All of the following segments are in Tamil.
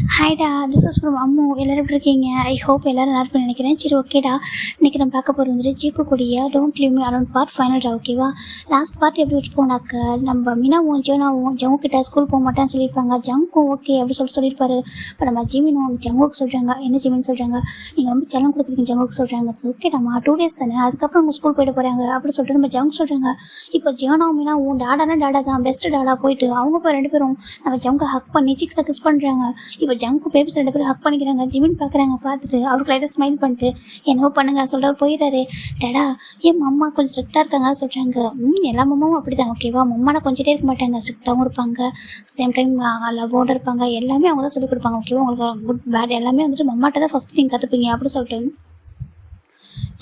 ஹாய்டா, திஸ் இஸ் ஃப்ரம் அம்மு. எல்லோரும் எப்படி இருக்கீங்க? ஐ ஹோப் எல்லோரும் நல்லா இருப்பேன்னு நினைக்கிறேன். சரி, ஓகேடா. இன்றைக்கி நம்ம பார்க்க போகிறது வந்துட்டு ஜீக்கு கூடிய don't leave me alone part ஃபைனல்டா. ஓகேவா? லாஸ்ட் பார்ட் எப்படி வச்சு போனாக்க நம்ம மீனாவும் ஜோனாவும் ஜங்கு கிட்ட ஸ்கூல் போக மாட்டேன்னு சொல்லியிருப்பாங்க. ஜங்கும் ஓகே அப்படி சொல்லியிருப்பாரு. இப்போ நம்ம ஜிமினும் ஜங்குக்கு சொல்கிறாங்க. என்ன ஜிமின்னு சொல்கிறாங்க, நீங்கள் ரொம்ப செல்லம் கொடுக்குறீங்க ஜங்குக்கு சொல்கிறாங்க. ஓகேடாமா, 2 days தானே, அதுக்கப்புறம் அவங்க ஸ்கூல் போயிட்டு போகிறாங்க அப்படி சொல்லிட்டு நம்ம ஜங்கு சொல்கிறாங்க. இப்போ ஜோனாவும் மீனாவும் டாடானா டாடா தான், பெஸ்ட் டாடா. போயிட்டு அவங்க போய் 2 பேரும் நம்ம ஜங்கை ஹக் பண்ணி சிக்ஸில் கிஸ் பண்ணுறாங்க. இப்போ ஜங்கு பேபிஸ் 2 பேரும் ஹக் பண்ணிக்கிறாங்க. ஜிமின் பார்க்குறாங்க. பார்த்துட்டு அவருக்கு லைட்டாக ஸ்மைல் பண்ணிட்டு என்னவோ பண்ணுங்க சொல்லிட்டு போயிடுறாரு. டடா, ஏன் மம்மா கொஞ்சம் ஸ்ட்ரிக்டாக இருக்காங்க சொல்கிறாங்க. எல்லா மம்மாவும் அப்படி தான். ஓகேவா? மம்மானா கொஞ்சிட்டே இருக்க மாட்டாங்க, ஸ்ட்ரிக்டாகவும் இருப்பாங்க, சேம் டைம் லவ்வோடு இருப்பாங்க. எல்லாமே அவங்க தான் சொல்லிக் கொடுப்பாங்க. ஓகேவா? உங்களுக்கு குட் பேட் எல்லாமே வந்துட்டு மம்மாட்ட தான் ஃபஸ்ட்டு நீங்கள் கற்றுப்பீங்க அப்படி சொல்லிட்டு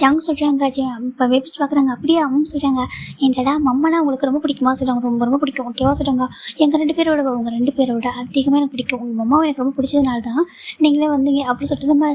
ஜங்கு சொல்கிறாங்க. இப்போ பேபிஸ் பார்க்குறாங்க. அப்படியே அவங்க சொல்கிறாங்க, என்னடா மம்மனா உங்களுக்கு ரொம்ப பிடிக்குமா சொல்கிறாங்க. ரொம்ப ரொம்ப பிடிக்கும். ஓகேவா சொல்கிறாங்க. எங்கள் 2 பேரோட உங்கள் 2 பேரோட அதிகமாக எனக்கு பிடிக்கும். உங்கள் மம்மாவை எனக்கு ரொம்ப பிடிச்சதுனால தான் நீங்களே வந்தீங்க அப்படி சொல்லிட்டு நம்ம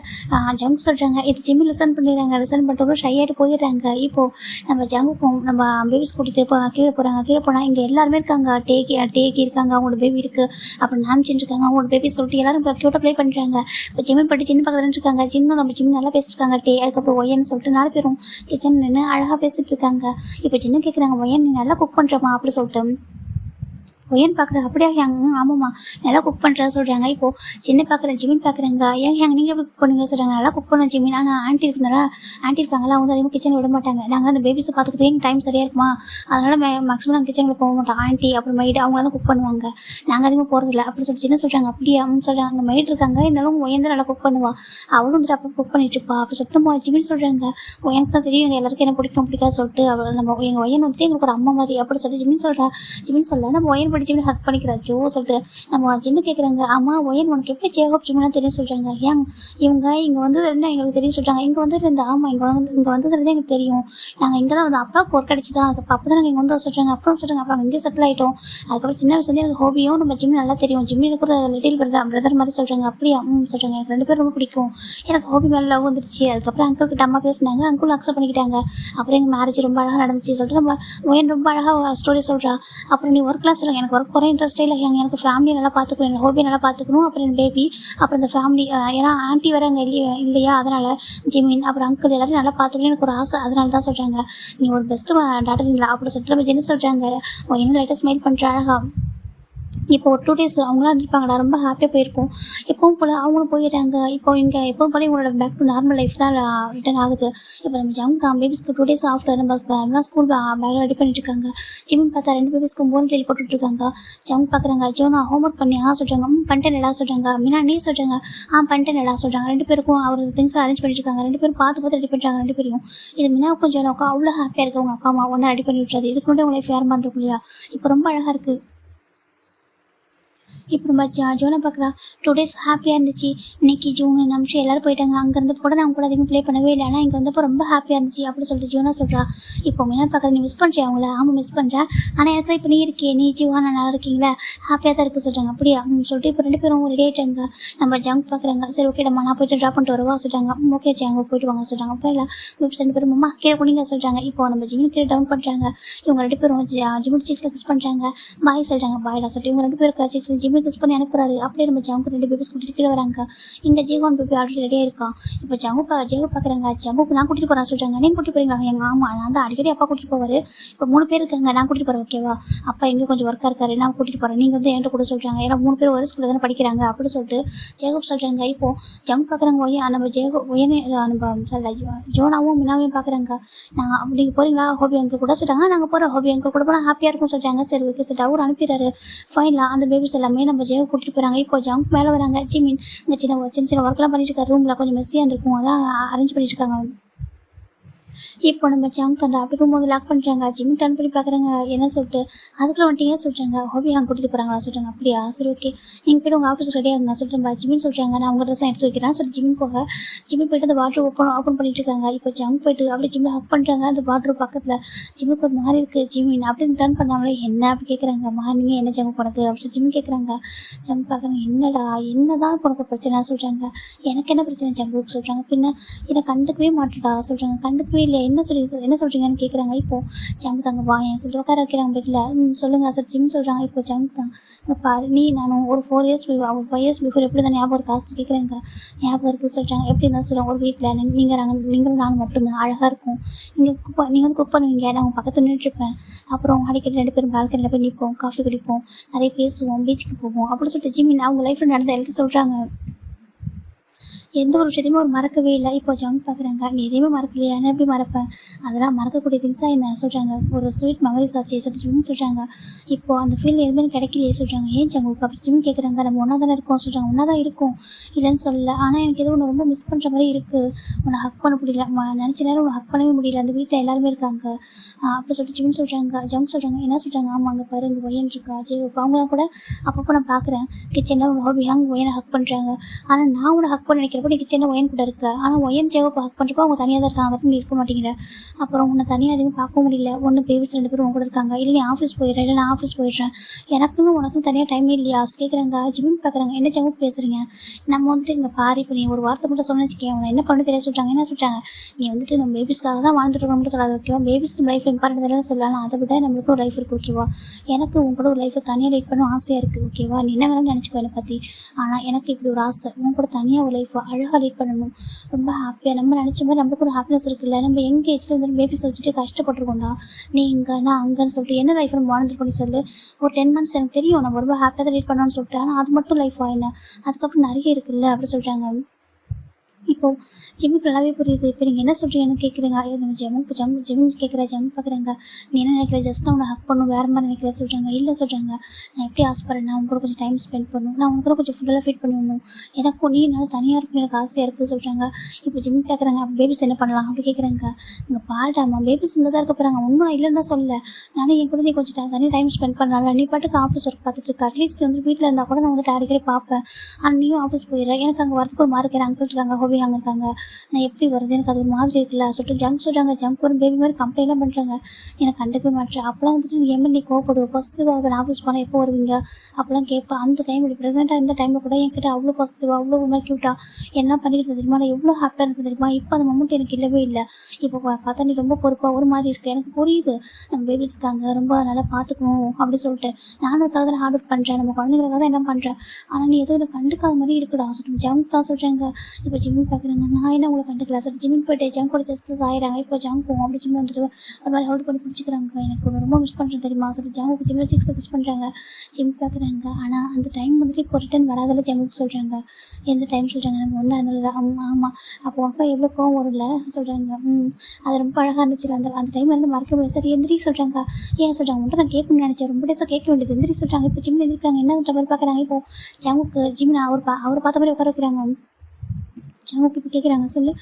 ஜங்கு சொல்கிறாங்க. இது ஜிம்மி லிசன் பண்ணிடுறாங்க. லிசன் பண்ணிட்டு ஷை ஆகிட்டு போயிடுறாங்க. இப்போது நம்ம ஜங்குக்கும் நம்ம பேபிஸ் கூட்டிகிட்டு கீழே போகிறாங்க. கீழே போனால் இங்கே எல்லாருமே இருக்காங்க. டேக்கி இருக்காங்க, அவங்களோட பேபி இருக்குது, அப்புறம் நாம்சின் இருக்காங்க, அவங்களோட பேபி சொல்லிட்டு எல்லாரும் இப்போ க்யூட்டாக ப்ளே பண்ணுறாங்க. இப்போ ஜிம்மி பட்டு சின்ன பக்கத்தில் இருக்காங்க. சின்ன நம்ம ஜிம்மி நல்லா பேசிட்டுருக்காங்க. அதுக்கப்புறம் ஒய்யன்னு சொல்லிட்டு 4 பேரும் கிச்சன் நின்று அழகாக பேசிட்டு இருக்காங்க. இப்போ சின்ன கேட்குறாங்க, ஒய்யன் நீ நல்லா குக் பண்ணுறமா அப்படி சொல்லிட்டு ஒய்யன் பார்க்குறேன். அப்படியா ஹேங்? ஆமாம்மா, நல்லா குக் பண்ணுறா சொல்கிறாங்க. இப்போது சின்ன பார்க்குறேன், ஜிமின் பார்க்குறேங்க. ஏன் ஹேங் நீங்கள் எப்படி குக் பண்ணுவீங்க சொல்கிறாங்க. நல்லா குக் பண்ண ஜிமின், ஆனால் ஆண்டி இருக்குனால ஆண்டி இருக்காங்களா, அவங்க அதிகமாக கிச்சனில் விட மாட்டாங்க. நாங்கள் அந்த பேபிஸை பார்த்துக்கிட்டே எங்கள் டைம் சரியாக இருக்குமா, அதனால் மேக்ஸிமம் நாங்கள் கிச்சனில் போக மாட்டோம். ஆண்டி அப்புறம் மைடு அவங்கள தான் குக் பண்ணுவாங்க, நாங்கள் அதிகமாக போகிறதில்ல அப்படி சொல்லிட்டு சின்ன சொல்கிறாங்க. அப்படியா சொல்கிறாங்க. அங்கே மைடு இருக்காங்க, இருந்தாலும் ஒய்யன் தான் நல்லா குக் பண்ணுவா, அவளும் வந்துட்டு அப்போ குக் பண்ணிட்டுருப்பா அப்படி சொல்லிட்டு நம்ம ஜிமின் சொல்கிறாங்க. ஒய்யனுக்கு தான் தெரியும் எங்கள் எல்லாருக்கும் என்ன பிடிக்காது சொல்லிட்டு அவள் நம்ம எங்கள் ஒய்யன் வந்துட்டு எங்களுக்கு ஒரு அம்மா மாதிரி அப்படி சொல்லிட்டு ஜிமின் சொல்கிறா. ஜிமின் சொல்ல நம்ம ஒய்யன் படிச்சு ஹக் பண்ணிக்கிறா ஜோ சொல்லிட்டு நம்ம சின்ன கேட்குறாங்க. ஆமா ஒய்யன் உனக்கு எப்படி ஜேகப் ஜிமினா தெரியும் சொல்கிறாங்க. ஏன் இவங்க இங்கே வந்து இருந்தால் எங்களுக்கு தெரியும் சொல்கிறாங்க. இங்கே வந்து இருந்தா ஆமாம் இங்கே வந்தது எங்களுக்கு தெரியும். நாங்கள் இங்கே தான் வந்து அப்பாவுக்கு ஒர்க் அடிச்சு தான் அப்போ தான் நாங்கள் இங்கே வந்து சொல்கிறாங்க. அப்புறம் சொல்கிறாங்க அப்புறம் இங்கே செட்டில் ஆகிட்டோம். அதுக்கப்புறம் சின்ன வயசுலேருந்து எனக்கு ஹோபியும் நம்ம ஜிம்மி நல்லா தெரியும். ஜிம்மி எனக்கு ஒரு லிட்டில் பிரதர் மாதிரி சொல்கிறாங்க. அப்படியே சொல்கிறாங்க. எனக்கு 2 பேரும் ரொம்ப பிடிக்கும். எனக்கு ஹோபி மேலே லவ் வந்துருச்சு. அதுக்கப்புறம் அங்கிள் கிட்ட அம்மா பேசினாங்க, அங்கிள் அக்செப்ட் பண்ணிக்கிட்டாங்க. அப்புறம் எங்கள் மேரேஜ் ரொம்ப அழகாக நடந்துச்சு சொல்லிட்டு நம்ம ஒய்யன் ரொம்ப அழகாக ஸ்டோரி சொல்கிறா. அப்புறம் நீ ஒர்க்லாம் சொல்லுங்கள். எனக்கு ஒர்க் போகிற இன்ட்ரெஸ்ட்டே இல்லை. எனக்கு ஃபேமிலி நல்லா பார்த்துக்கணும், என் ஹோபி நல்லா பார்த்துக்கணும், அப்புறம் என் பேபி, அப்புறம் இந்த ஃபேமிலி, ஏன்னா ஆண்டி வர அங்கே இல்லையா, அதனால் ஜிமின் அப்புறம் அங்கிள் எல்லாரும் நல்லா பார்த்துக்கணும் எனக்கு ஒரு ஆசை, அதனால தான் சொல்கிறாங்க. நீ ஒரு பெஸ்ட்டு டாக்டர் இல்லை அப்படி சொல்லிட்டு நம்ம என்ன சொல்கிறாங்க. என்ன லைட்டாக ஸ்மைல் பண்ணுற அழகா. இப்போ ஒரு 2 days அவங்களாம் இருப்பாங்கடா, ரொம்ப ஹாப்பியாக போயிருக்கும். எப்பவும் போல் அவங்களும் போயிடுறாங்க. இப்போ இங்கே எப்பவும் போல இவங்களோட பேக் டு நார்மல் லைஃப் தான் ரிட்டர்ன் ஆகுது. இப்போ நம்ம ஜங்கு பேபிஸ்க்கு 2 days ஆஃப்டர் நம்ம எல்லாம் ஸ்கூல் பேக் ரெடி பண்ணிட்டு இருக்காங்க. ஜிமின் பார்த்தா 2 பேபிஸ்க்கும் போன் டெய்லி போட்டுட்ருக்காங்க. ஜங்கு பார்க்குறாங்க. ஜோனா ஹோம்ஒர்க் பண்ணி சொல்கிறாங்க. பண்ணிட்டேன்டா சொல்கிறாங்க. மீனா நீ சொல்கிறாங்க. பண்ணிட்டேன்டா சொல்கிறாங்க. 2 பேருக்கும் அவர் திங்ஸ் அரேஞ்ச் பண்ணிட்டுருக்காங்க. 2 பேரும் பார்த்து ரெடி பண்ணுறாங்க. 2 பேரையும் இது மீனாவுக்கும் ஜோனாவுக்கும் அவ்வளோ ஹாப்பியாக இருக்குது. அவங்க அப்பா அம்மா ஒன்றா ரெடி பண்ணி விட்றாது. இதுக்கு முன்னாடி உங்களை ஃபேர் பண்ணுறோம் இல்லையா, இப்போ ரொம்ப அழகாக இருக்குது. இப்போ நம்ம ஜோனை பார்க்குறா. 2 days ஹாப்பியாக இருந்துச்சு. இன்னைக்கு ஜூன் நிமிஷம் எல்லோரும் போயிட்டாங்க. அங்கேருந்து கூட நான் கூட அதிகமாக ப்ளே பண்ணவே இல்லை, ஆனால் இங்கே வந்தப்போ ரொம்ப ஹாப்பியாக இருந்துச்சு அப்படி சொல்லிட்டு ஜோனா சொல்கிறா. இப்போ மீனா பார்க்குற. நீ மிஸ் பண்ணுறியா அவங்கள? ஆமாம் மிஸ் பண்ணுறேன், ஆனால் எனக்கு இப்போ நீ இருக்கே, நீ ஜீவா நான் நல்லா இருக்கீங்களா, ஹாப்பியாக தான் இருக்குது சொல்கிறாங்க. அப்படியா சொல்லிட்டு இப்போ 2 பேரும் ரெடி ஆகிட்டாங்க. நம்ம ஜங்க் பார்க்குறாங்க. சரி ஓகேடம்மா நான் போய்ட்டு ட்ராப் பண்ணிட்டு வருவா சொல்கிறாங்க. ஓகே ஜங்க போயிட்டு வாங்க சொல்கிறாங்க. அப்போ இல்லை மிப்ஸ் 2 பேரும் அம்மா கீழே போனீங்க சொல்கிறாங்க. இப்போ நம்ம ஜிமின் கீழே டவுன் பண்ணுறாங்க. இவங்க 2 பேரும் ஜிமின் சிக்ஸில் கிஸ் பண்ணுறாங்க. பாய் சொல்கிறாங்க. பாய்டா சொல்லிட்டு இவங்க 2 பேருக்கு சிக்ஸ் ஜிமின் கிஸ் பண்ணி அனுப்புறாரு. அப்படியே நம்ம ஜங்கு 2 பேபிஸ் கூட்டிட்டு கீழே வராங்க. இங்கே ஜீவான் பேபி ஆல்ரெடி ரெடியாக இருக்கான். இப்போ ஜங்கு பார்க்குறாங்க. ஜங்குக்கு நான் கூட்டிகிட்டு போகிறேன் சொல்கிறாங்க. நீங்கள் கூட்டிட்டு போகிறீங்களா? எங்கள் ஆமா நான் தான் அடிக்கடி அப்பா கூட்டிகிட்டு போவார். இப்போ 3 பேர் இருக்காங்க, நான் கூட்டிகிட்டு போகிறேன் ஓகேவா, அப்பா எங்கேயும் கொஞ்சம் ஒர்க்காக இருக்காரு, நான் கூட்டிகிட்டு போகிறேன், நீங்கள் வந்து என்கிட்ட கூட சொல்கிறாங்க. ஏன்னா 3 பேர் ஒரே ஸ்கூலில் தானே படிக்கிறாங்க அப்படி சொல்லிட்டு ஜேகப் சொல்கிறாங்க. இப்போது ஜங்கு பார்க்குறாங்க. நம்ம ஒய்யனே நம்ம ஜோனாவும் மினாவையும் பார்க்குறாங்க. நாங்கள் அப்படி போகிறீங்களா ஹோபி அங்கிள் கூட சொல்கிறாங்க. நாங்கள் போகிறோம் ஹோபி அங்கிள் கூட போனால் ஹாப்பியாக இருக்கும் சொல்கிறாங்க. சரி ஓகே சார் அவர் அனுப்பிடுறாரு. ஃபைனலாக அந்த பேபிஸ் எல்லாமே நம்ம ஜேகப் கூட்டிகிட்டு போகிறாங்க. இப்போ ஜங்க் மேலே வராங்க. ஜிமின் இங்கே சின்ன ஒர்க்லாம் பண்ணிட்டு இருக்காரு. ரூமில் கொஞ்சம் மெஸ்ஸியாக இருக்கும், அதான் அரேஞ்ச் பண்ணிட்டு இருக்காங்க. இப்போ நம்ம ஜங்க் அந்த அப்படி ரூம் வந்து லாக் பண்ணுறாங்க. ஜிமின் டர்ன் பண்ணி பார்க்குறாங்க என்ன சொல்லிட்டு. அதுக்குள்ள வந்துட்டீங்க சொல்கிறாங்க. ஹோபி அங்கே கூட்டிகிட்டு போகிறாங்களா சொல்கிறாங்க. அப்படியா சரி ஓகே நீங்கள் போய்ட்டு உங்கள் ஆஃபீஸ் ரெடி ஆகுங்க சொல்லிட்டு ஜிமின் சொல்கிறாங்க. நான் உங்கள் ட்ரெஸ்ஸை எடுத்து வைக்கிறேன் சொல்லி ஜிமின் போயிட்டு அந்த வாட்ரு ஓப்பன் பண்ணிட்டு இருக்காங்க. இப்போ ஜங்க் போயிட்டு அப்படியே ஜிமின் ஹக் பண்ணுறாங்க. அந்த வாட்ரு பக்கத்தில் ஜிம்முக்கு ஒரு மாதிரி இருக்குது. ஜிமின் அப்படின்னு டர்ன் பண்ணாங்களே என்ன அப்படி கேட்குறாங்க. மார்னிங்கே என்ன ஜங்க் உனக்கு அப்படி ஜிமின் கேட்குறாங்க. ஜங்க் பார்க்குறாங்க. என்னடா என்னதான் உனக்கு பிரச்சனை சொல்கிறாங்க. எனக்கு என்ன பிரச்சனை ஜங்குக்கு சொல்கிறாங்க. பின்ன என்னை கண்டுக்கவே மாட்டேடா சொல்கிறாங்க. கண்டுக்கவே இல்லை என்ன சொல்கிறீங்கன்னு கேட்குறாங்க. இப்போது ஜங்க் தாங்க வா என் சொல்லிட்டு உட்கார வைக்கிறாங்க பெட்டில். சொல்லுங்கள் சார் ஜிம் சொல்கிறாங்க. இப்போ ஜங்க் தான் இங்கே பாரு நீ நானும் ஒரு 4 இயர்ஸ் 5 இயர்ஸ் பிஃபோர் எப்படி தான் ஞாபகம் இருக்கா கேட்குறாங்க. ஞாபகம் இருக்குது சொல்கிறாங்க. எப்படி இருந்தால் சொல்கிறாங்க ஒரு வீட்டில் நீங்களும் நானும் மட்டும்தான் அழகாக இருக்கும். நீங்கள் வந்து குக் பண்ணுவீங்க, நான் உங்கள் பக்கத்தில் நின்றுட்டுருப்பேன். அப்புறம் அடிக்கடி 2 பேரும் பால்கனியில் போய் நிற்போம், காஃபி குடிப்போம், நிறைய பேசுவோம், பீச்சுக்கு போவோம் அப்படின்னு சொல்லிட்டு ஜிமின் அவங்க லைஃப்பில் நடந்த எல்லாத்தையும் சொல்கிறாங்க. எந்த ஒரு விஷயத்தையுமே ஒரு மறக்கவே இல்லை. இப்போ ஜங்க் பார்க்குறாங்க. நீ எதையுமே மறக்கலையா, என்ன எப்படி மறப்பேன், அதெல்லாம் மறக்கக்கூடிய திங்ஸாக என்ன சொல்கிறாங்க. ஒரு ஸ்வீட் மெமரிஸ் ஆச்சு சொல்லிட்டு சொல்கிறாங்க. இப்போ அந்த ஃபீல் எதுவுமே கிடைக்கலையே சொல்கிறாங்க. ஏன் ஜங்குக்கு அப்படி ஜிம் கேட்குறாங்க. நம்ம ஒன்றா தானே இருக்கோம் சொல்கிறாங்க. ஒன்றா தான் இருக்கும் இல்லைன்னு சொல்லலை, ஆனால் எனக்கு எதுவும் ஒன்று ரொம்ப மிஸ் பண்ணுற மாதிரி இருக்குது. உன்னை ஹக் பண்ண முடியல, நினச்ச நேரம் உன்னை ஹக் பண்ணவே முடியல, அந்த வீட்டில் எல்லாருமே இருக்காங்க அப்படி சொல்லிட்டு ஜிம் சொல்கிறாங்க. ஜங்க் சொல்கிறாங்க. என்ன சொல்கிறாங்க. ஆமாம் அங்கே பாரு இங்கே ஒயன் இருக்கா ஜே அவங்களாம் கூட அப்பப்போ நான் பார்க்குறேன் கிச்சனில் உன்னை ஹாபி ஒயனை ஹக் பண்ணுறாங்க. ஆனால் நான் உன்னை ஹக் பண்ண நினைக்கிறப்ப நீ கிச்சனில் ஒயன் கூட இருக்க, ஆனால் ஒயன் ஜேவை ஹக் பண்ணுறப்போ அவங்க தனியாக தான் இருக்காங்க, அதை நீ இருக்க மாட்டேங்கிற. அப்புறம் உன்னை தனியாக எதுவும் பார்க்க முடியல. ஒன்று பேபிஸ் 2 பேரும் உங்க கூட இருக்காங்க, இல்லை நீ ஆஃபீஸ் போயிடுறேன், இல்லை நான் ஆஃபீஸ் போயிடுறேன், எனக்குன்னு உனக்கும் தனியாக டைமே இல்லையா கேட்குறாங்க. ஜிமின் பார்க்குறாங்க. என்ன ஜங்கு பேசுகிறீங்க, நம்ம வந்துட்டு இங்கே பாரு இப்போ நீ ஒரு வார்த்தை மட்டும் சொன்னு வச்சுக்கேன் உன்னை என்ன பண்ண தெரிய சொல்கிறாங்க. என்ன சொல்கிறாங்க, நீ வந்துட்டு நம்ம பேபிஸ்க்காக தான் வாழ்ந்துட்டு இருக்கோம் மட்டும் சொல்லாது ஓகேவா, பேபிஸ் நம்ம லைஃப் இம்பார்ட்டன்ட் இல்லைன்னு சொல்லலாம், அதை விட நம்மளுக்கும் ஒரு லைஃப் இருக்குது ஓகேவா, எனக்கு உன் கூட ஒரு லைஃப்பை தனியாக லீட் பண்ண ஆசையாக இருக்குது ஓகேவா, நீ என்ன வேணாலும் நினச்சிக்கோ என்னை பற்றி, ஆனால் எனக்கு இப்படி ஒரு ஆசை உன் கூட தனியாக ஒரு லைஃப்பை அழகாக லீட் பண்ணணும், ரொம்ப ஹாப்பியாக நம்ம நினச்ச மாதிரி நம்மளுக்கு ஒரு ஹாப்பினஸ் இருக்குல்ல, நம்ம எங்கே ஏஜில் வந்து பேபிஸ் வச்சுட்டு கஷ்டப்பட்டுருக்கோண்டா, நீ இங்கே நான் அங்கேன்னு சொல்லிட்டு என்ன லைஃப் நம்ம வாழ்ந்துருக்கோன்னு சொல்லு. ஒரு 10 months எனக்கு தெரியும் நம்ம ரொம்ப ஹாப்பியாக தான் லீட் பண்ணோன்னு சொல்லிட்டு, ஆனால் அது மட்டும் லைஃப் ஆயின அதுக்கப்புறம் நிறைய இருக்குல்ல அப்படி சொல்கிறாங்க. இப்போது ஜிம்முக்கு நல்லாவே புரியுது. இப்போ நீங்கள் என்ன சொல்கிறீங்கன்னு கேட்குறீங்க. ஜிம் கேட்குற ஜங்க் பார்க்குறாங்க. நீ என்ன நினைக்கிற, ஜஸ்ட் நான் உன்னை ஹக் பண்ணும் வேறு மாதிரி நினைக்கிற சொல்கிறாங்க. இல்லை சொல்கிறாங்க, நான் எப்படி ஆசைப்படுறேன், நான் உங்க கூட கொஞ்சம் டைம் ஸ்பெண்ட் பண்ணணும், நான் உங்க கூட கொஞ்சம் ஃபுட்டெல்லாம் ஃபீட் பண்ணணும், எனக்கும் நீ என்னால் தனியாக இருக்கணும் எனக்கு ஆசையாக இருக்குது சொல்கிறாங்க. இப்போ ஜிம் கேட்குறாங்க. பேபிஸ் என்ன பண்ணலாம் அப்படி கேட்குறாங்க. இங்கே பாருடாமா பேபிஸ் இங்கே தான் இருக்க போகிறாங்க, ஒன்றும் இல்லைன்னு தான் சொல்ல, நானும் என் கூட நீ கொஞ்சம் தனியாக டைம் ஸ்பெண்ட் பண்ணலாம், நீ பாட்டுக்கு ஆஃபீஸ் ஒர்க் பார்த்துட்டு இருக்க, அட்லீஸ்ட் வந்து வீட்டில் இருந்தால் கூட நான் வந்துட்டு அடிக்கடி பார்ப்பேன், ஆனால் நீயும் ஆஃபீஸ் போயிடுறேன், எனக்கு அங்கே வரதுக்கு ஒரு மாதிரி இருக்கிற அங்கிள் இருக்காங்க ஹோபி அங்கே இருக்காங்க, நான் எப்படி வருது எனக்கு அது ஒரு மாதிரி இருக்குல்ல சொல்லிட்டு ஜங்க் சொல்கிறாங்க. ஜங்க் ஒரு பேபி மாதிரி கம்ப்ளைண்ட்லாம் பண்ணுறாங்க. எனக்கு கண்டுக்கவே மாட்டேன். அப்போலாம் வந்துட்டு நீ எம்எல் நீ கோவப்படுவோம் பாசிட்டிவாக நான் ஆஃபீஸ் போனால் எப்போ வருவீங்க அப்போலாம் கேட்பேன். அந்த டைம் இப்படி ப்ரெக்னெண்ட்டாக இருந்த டைமில் கூட என்கிட்ட அவ்வளோ பாசிட்டிவாக அவ்வளோ ஒரு மாதிரி க்யூட்டாக என்ன பண்ணிக்கிட்டு தெரியுமா, நான் எவ்வளோ ஹாப்பியாக இருக்குது தெரியுமா, இப்போ அந்த மொமெண்ட் எனக்கு இல்லவே இல்லை. இப்போ பார்த்தா நீ ரொம்ப பொறுப்பாக ஒரு மாதிரி இருக்குது, எனக்கு புரியுது நம்ம பேபிஸ் இருக்காங்க ரொம்ப நல்லா பார்த்துக்கணும் அப்படி சொல்லிட்டு, நானும் அதுக்காக தான் ஹார்ட் ஒர்க் பண்ணுறேன், நம்ம குழந்தைங்களுக்காக தான் என்ன பண்ணுறேன், ஆனால் நீ எதுவும் எனக்கு கண்டுக்காத மாதிரி இருக்குடா சொல்லிட்டு ஜங்க் தான் சொல்கிறாங்க. இப்போ ஜிம் பார்க்குறாங்க. நான் என்ன உங்களை கண்டுக்கல சார், ஜிம்மின் போய்ட்டு ஜங்க் கூட ஜஸ்ட் ஆயிடுறாங்க. இப்போ ஜங்கும் அப்படி ஜிம் வந்துட்டு ஒரு மாதிரி ஹோல்ட் பண்ணி பிடிச்சிக்கிறாங்க. எனக்கு ரொம்ப மிஸ் பண்ணுறேன் தெரியுமா சொல்லிட்டு ஜங்குக்கு ஜிம்மில் 6 மிஸ் பண்ணுறாங்க. ஜிம் பார்க்குறாங்க. ஆனால் அந்த டைம் வந்துட்டு இப்போ ரிட்டன் வராதில்ல ஜங்குக்கு சொல்கிறாங்க. எந்த டைம் சொல்கிறாங்க, நம்ம ஒன்றா இருந்தல ஆமாம் அப்போ உனக்கு எவ்வளோ கோவம் வரும்ல சொல்கிறாங்க. அது ரொம்ப அழகாக இருந்துச்சு அந்த அந்த டைம் வந்து மறக்க முடியாது சார் எந்திரி சொல்கிறாங்க. ஏன் சொல்கிறாங்க மட்டும் நான் கேட்கணும்னு நினச்சேன், ரொம்ப டேஸாக கேட்க வேண்டியது எந்திரி சொல்கிறாங்க. இப்போ ஜிம்மில் எந்திரிக்கிறாங்க. என்னன்ற மாதிரி பார்க்குறாங்க. இப்போ ஜங்குக்கு ஜிம்மில் அவர் பார்த்த மாதிரி உட்கார வைக்கிறாங்க. ஜங்குக்கு இப்போ கேட்குறாங்க. சொல்லு